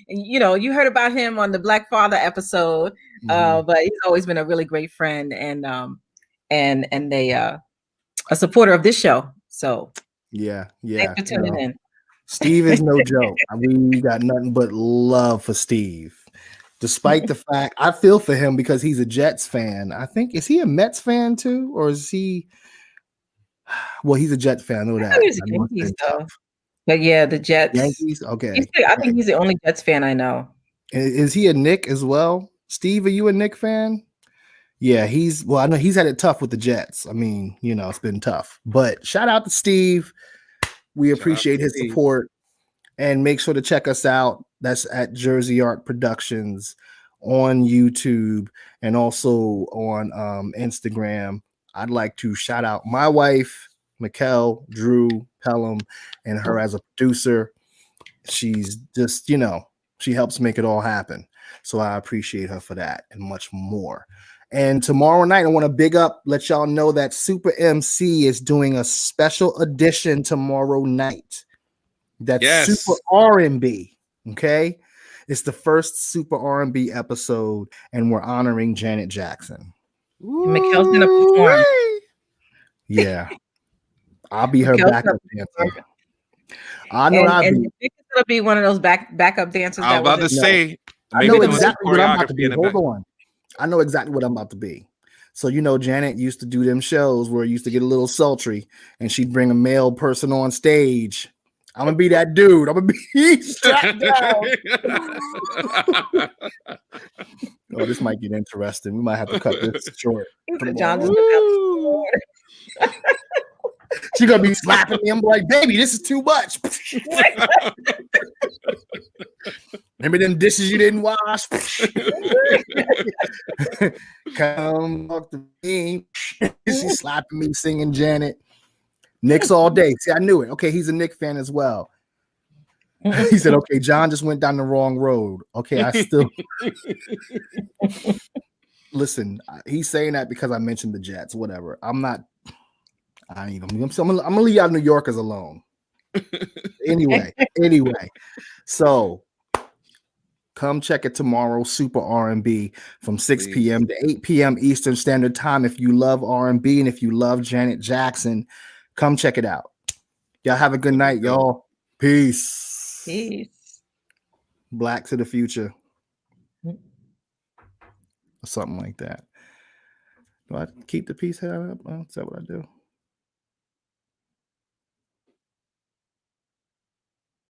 you heard about him on the Black Father episode, but he's always been a really great friend and a supporter of this show. So yeah. Thanks for tuning in. Steve is no joke. I mean, we got nothing but love for Steve. Despite the fact, I feel for him because he's a Jets fan. I think, is he a Mets fan too? Or is he? Well, he's a Jets fan. I know that. Yankees, but yeah, the Jets. Yankees? Okay. I think he's the only Jets fan I know. Is he a Knick as well? Steve, are you a Knick fan? Yeah, I know he's had it tough with the Jets. I mean, it's been tough. But shout out to Steve. We appreciate his support. And make sure to check us out. That's at Jersey Art Productions on YouTube and also on Instagram. I'd like to shout out my wife, Mikkel Drew Pelham, and her as a producer. She's just, she helps make it all happen. So I appreciate her for that and much more. And tomorrow night, I want to let y'all know that Super MC is doing a special edition tomorrow night. That's Super R&B. Okay, it's the first Super R&B episode, and we're honoring Janet Jackson. Mikkel's gonna perform. Yeah, I'll be her backup dancer. I know I'll be. It's gonna be one of those backup dancers. I was about to say. I know exactly what I'm about to be. Hold on. I know exactly what I'm about to be. So Janet used to do them shows where it used to get a little sultry, and she'd bring a male person on stage. I'm gonna be that dude. I'm gonna be strapped down. Oh, this might get interesting. We might have to cut this short. John just She's gonna be slapping me. I'm like, baby, this is too much. Remember them dishes you didn't wash? Come talk to me. She's slapping me, singing Janet. Knicks all day. See, I knew it. Okay, he's a Knicks fan as well. He said, okay, John just went down the wrong road. Okay, I still listen. He's saying that because I mentioned the Jets. Whatever. I'm not. I ain't even. I'm gonna leave y'all New Yorkers alone. Anyway. So come check it tomorrow. Super R&B from 6 p.m. to 8 p.m. Eastern Standard Time. If you love R&B and if you love Janet Jackson, come check it out. Y'all have a good night, y'all. Peace. Black to the future. Or something like that. Do I keep the peace head up? Is that what I do?